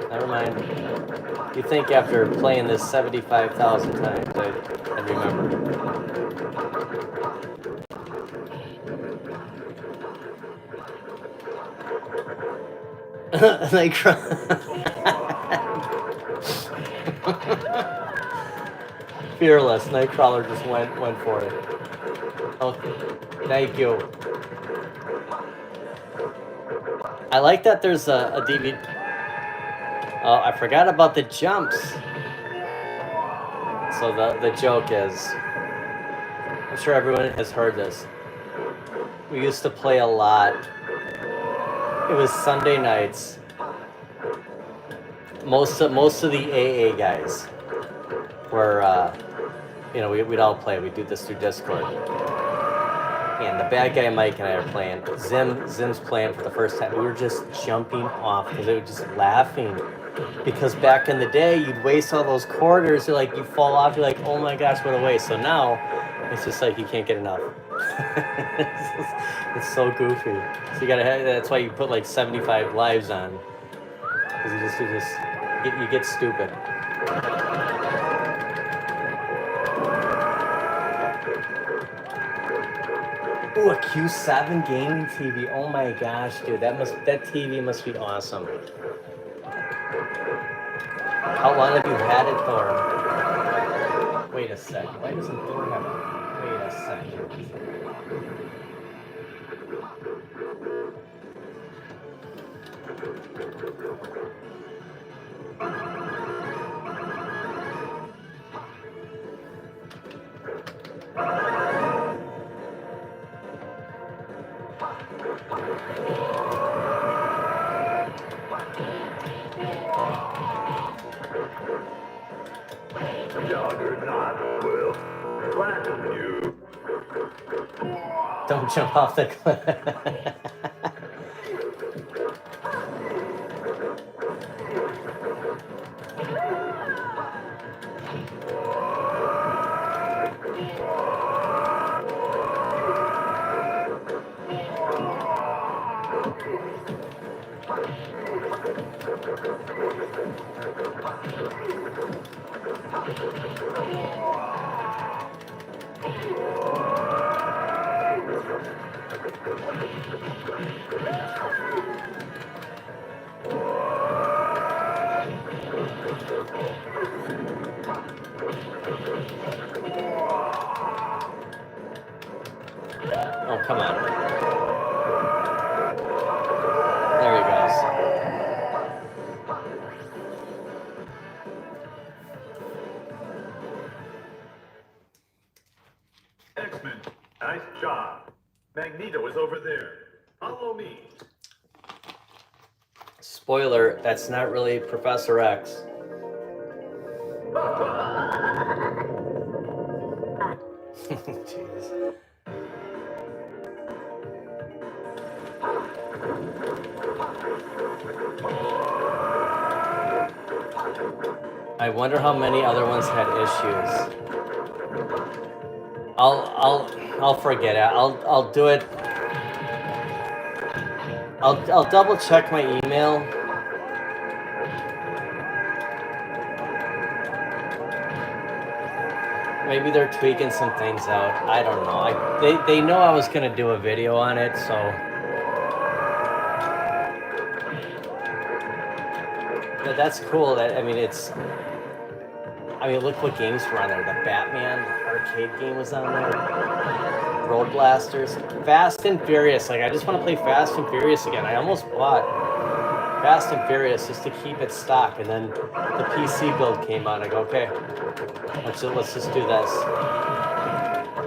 never mind. You think after playing this 75,000 times, I'd remember. Fearless. Nightcrawler just went for it. Okay, thank you. I like that there's a DVD. Oh, I forgot about the jumps. So the joke is, I'm sure everyone has heard this. We used to play a lot. It was Sunday nights. Most of the AA guys were, we'd all play. We'd do this through Discord. And the bad guy Mike and I are playing. Zim's playing for the first time. We were just jumping off because they were just laughing. Because back in the day, you'd waste all those quarters. You fall off. You're like, oh my gosh, what a waste. So now, it's just like you can't get enough. It's so goofy. So you gotta have. That's why you put like 75 lives on. Because you get stupid. Ooh, a Q7 gaming TV. Oh my gosh, dude, that TV must be awesome. How long have you had it for? Wait a sec. Why doesn't Thor have it? Wait a second. Don't jump off the cliff. Oh, come on. There he goes. X-Men, nice job. Magneto is over there. Follow me. Spoiler, that's not really Professor X. Jeez. I wonder how many other ones had issues. I'll forget it. I'll do it. I'll double check my email. Maybe they're tweaking some things out. I don't know. They know I was gonna do a video on it, so. But that's cool. That I mean, look what games were on there. The Batman arcade game was on there. Road Blasters, Fast and Furious. Like I just want to play Fast and Furious again. I almost bought Fast and Furious just to keep it stock, and then the PC build came out. I go, okay, let's just do this.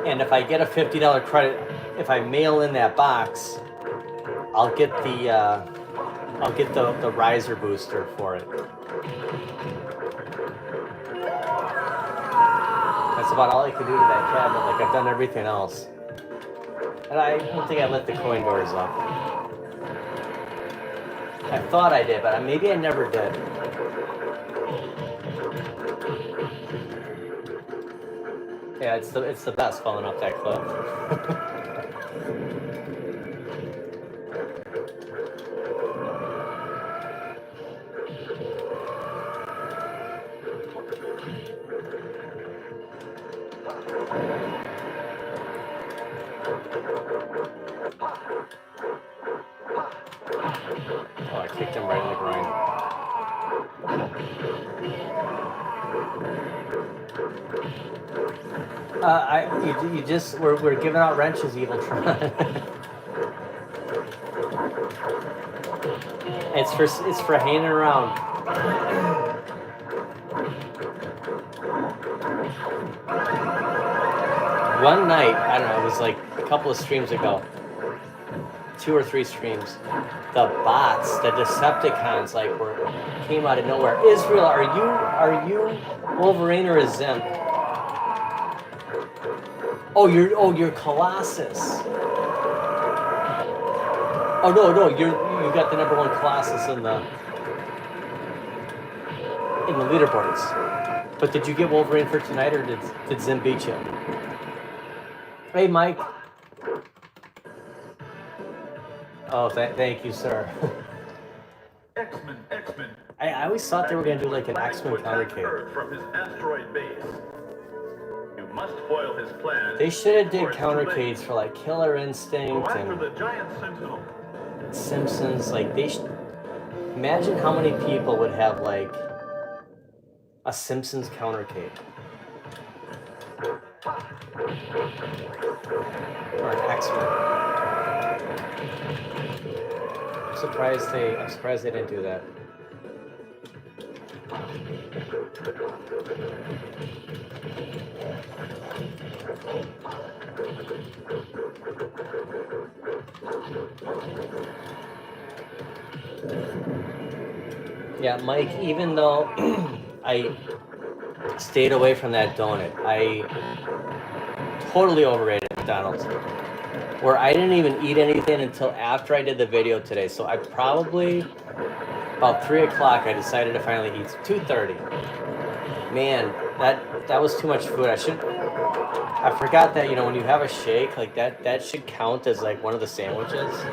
And if I get a $50 credit, if I mail in that box, I'll get the riser booster for it. That's about all I can do to that cabinet. Like I've done everything else. And I don't think I lit the coin doors up. I thought I did, but maybe I never did. Yeah, it's the best falling off that cliff. Oh, I kicked him right in the groin. We're giving out wrenches, Eviltron. It's for hanging around. One night, I don't know, it was like a couple of streams ago, 2 or 3 streams, the bots, the Decepticons, like came out of nowhere. Israel, are you Wolverine or is Zim? Oh, you're Colossus. Oh no, you got the #1 Colossus in the leaderboards. But did you get Wolverine for tonight, or did Zim beat you? Hey, Mike. Oh, thank you, sir. X-Men. I always thought they were gonna do like an X-Men countercade. From his asteroid base. You must foil his plan. They should have did countercades for like Killer Instinct Go and after the giant sentinel. Simpsons. Like they should. Imagine how many people would have like a Simpsons countercade. Or an X-Men. I'm surprised they didn't do that. Yeah, Mike, even though I stayed away from that donut, I totally overrated McDonald's. Where I didn't even eat anything until after I did the video today. So I probably, about 3 o'clock, I decided to finally eat. 2:30. Man, that was too much food. I forgot that, when you have a shake, like that should count as like one of the sandwiches.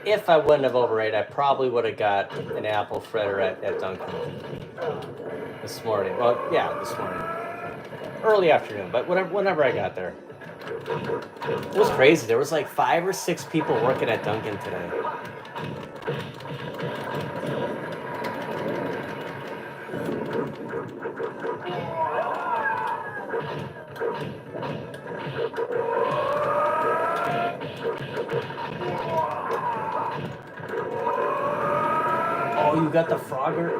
If I wouldn't have overate, I probably would have got an apple fritter at Dunkin' this morning. Well, yeah, this morning. Early afternoon, but whenever I got there. It was crazy. There was like 5 or 6 people working at Dunkin' today. Oh, you got the Frogger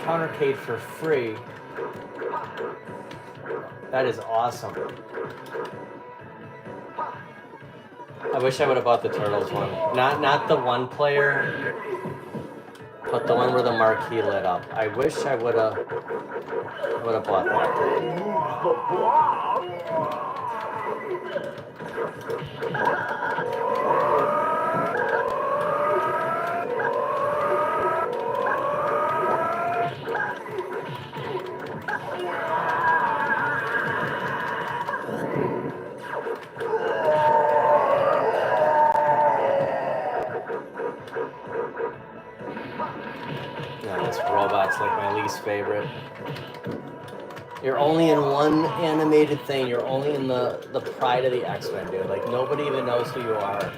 countercade for free. That is awesome. I wish I would have bought the Turtles one. Not the one player, but the one where the marquee lit up. I wish I would have bought that. This robot's like my least favorite. You're only in one animated thing. You're only in the pride of the X-Men, dude. Like, nobody even knows who you are.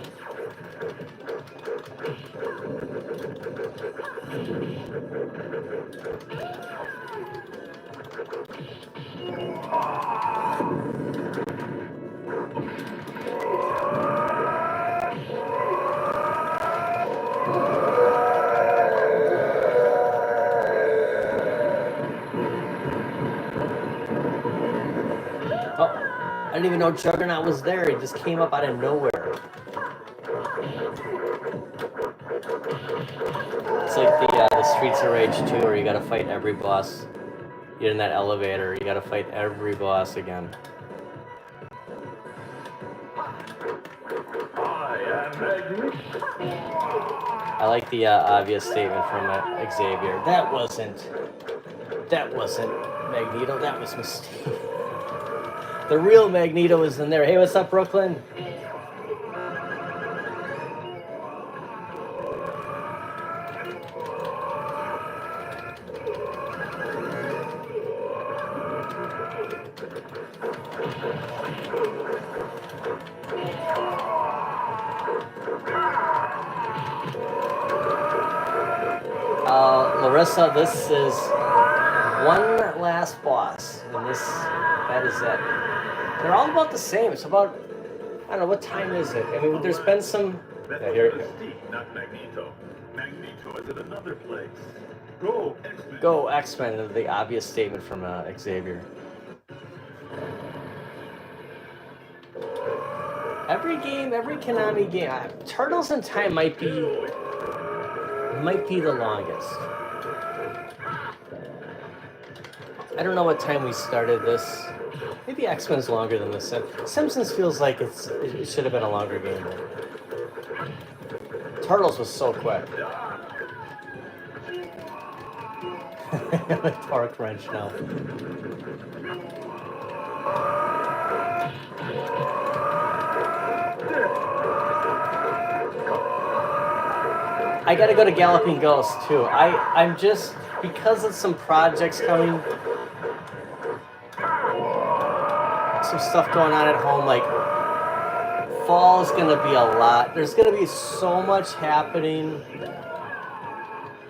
I didn't even know Juggernaut was there. He just came up out of nowhere. It's like the Streets of Rage 2 where you gotta fight every boss. You're in that elevator, you gotta fight every boss again. I like the obvious statement from Xavier. That wasn't Magneto, that was Mystique. The real Magneto is in there. Hey, what's up, Brooklyn? Larissa, this is one last boss, and that is it. They're all about the same. It's about, I don't know, what time is it? I mean, there's been some... Yeah, here. Mystique, not Magneto. Magneto is at another place. Go, X-Men. Go, X-Men, the obvious statement from Xavier. Every game, every Konami game, Turtles in Time might be the longest. I don't know what time we started this. Maybe X-Men's longer than this. Simpsons feels like it should have been a longer game. Turtles was so quick. Torque wrench now. I gotta go to Galloping Ghost too. I'm just, because of some projects coming, some stuff going on at home, like fall is gonna be a lot. There's gonna be so much happening.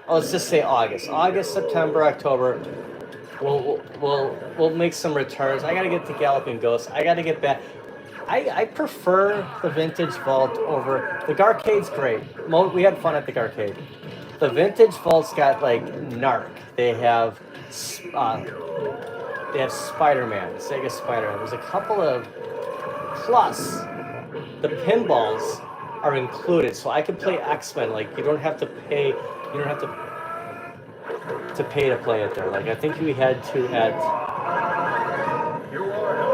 Oh, let's just say August, September, October. We'll make some returns. I gotta get to Galloping Ghost. I gotta get back. I prefer the Vintage Vault over the Garcade's great. We had fun at the Garcade. The Vintage Vault's got like Narc. They have Spider-Man, Sega Spider-Man. There's a couple of, plus the pinballs are included, so I can play X-Men. Like, you don't have to pay. You don't have to pay to play it there. Like, I think we had to at.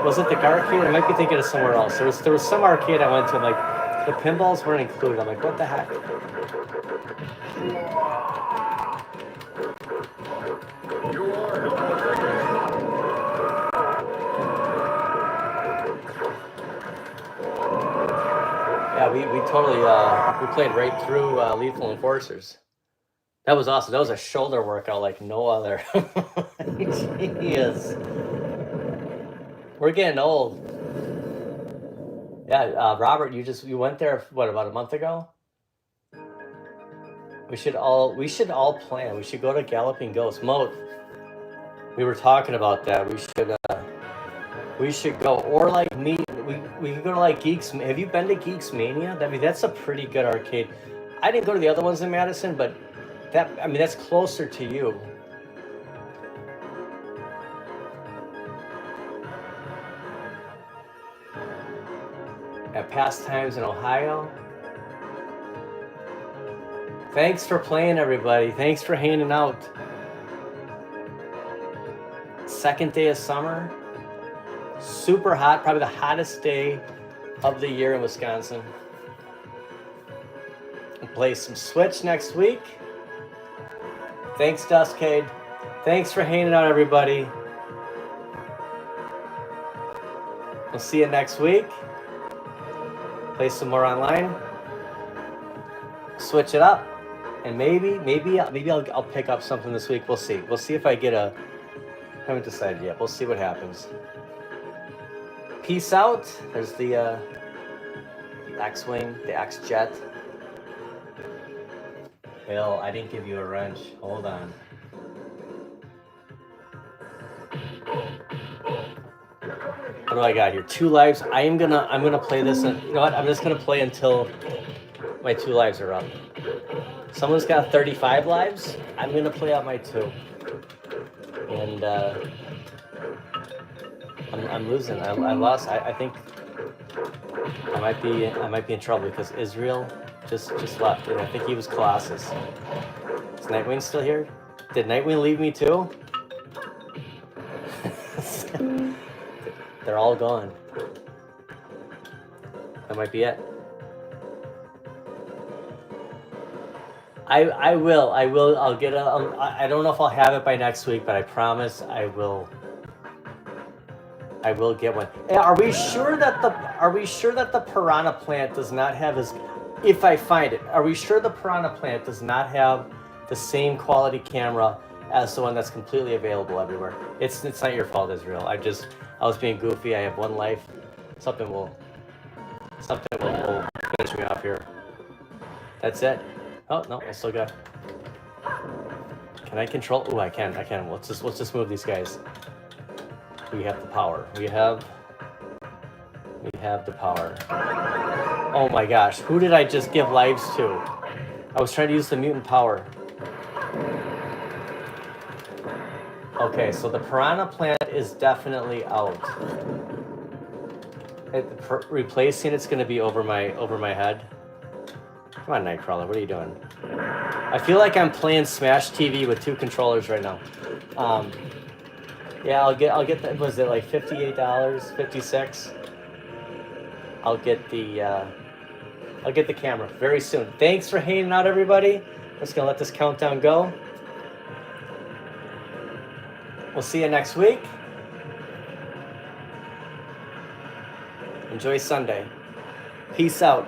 Was it the Garcade? I might be thinking of somewhere else. There was some arcade I went to, and like the pinballs weren't included. I'm like, what the heck? Yeah, we totally we played right through Lethal Enforcers. That was awesome. That was a shoulder workout like no other. Jeez. We're getting old. Yeah, Robert, you went there, what, about a month ago? We should all plan. We should go to Galloping Ghost. Mo, we were talking about that. We should go, or like me. We could go to like Geeks. Have you been to Geeks Mania? I mean, that's a pretty good arcade. I didn't go to the other ones in Madison, but that's closer to you. at Pastimes in Ohio. Thanks for playing, everybody. Thanks for hanging out. Second day of summer. Super hot, probably the hottest day of the year in Wisconsin. We'll play some Switch next week. Thanks, Duskade. Thanks for hanging out, everybody. We'll see you next week. Play some more online. Switch it up, and maybe I'll pick up something this week. We'll see. We'll see if I get a. Haven't decided yet. We'll see what happens. Peace out. There's the X-Wing, the X-Jet. Bill, I didn't give you a wrench. Hold on. What do I got here? 2 lives. I'm gonna play this. You know what? I'm just gonna play until my 2 lives are up. Someone's got 35 lives. I'm gonna play out my 2. And I'm losing. I lost. I think I might be in trouble because Israel just left, and I think he was Colossus. Is Nightwing still here? Did Nightwing leave me too? They're all gone. That might be it. I'll get I don't know if I'll have it by next week, but I promise I will get one. Are we sure that the Piranha Plant does not have his, if I find it, are we sure the Piranha Plant does not have the same quality camera as the one that's completely available everywhere? It's not your fault, Israel. I was being goofy. I have 1 life. Something will finish me off here. That's it. Oh no, I still got. Can I control? Oh, I can. Let's just move these guys. We have the power. We have the power. Oh my gosh, who did I just give lives to? I was trying to use the mutant power. Okay, so the Piranha Plant is definitely out. Replacing it's going to be over my head. Come on, Nightcrawler, what are you doing? I feel like I'm playing Smash TV with 2 controllers right now. Yeah, I'll get that. Was it like $58? $56? I'll get the camera very soon. Thanks for hanging out, everybody. I'm just gonna let this countdown go. We'll see you next week. Enjoy Sunday. Peace out.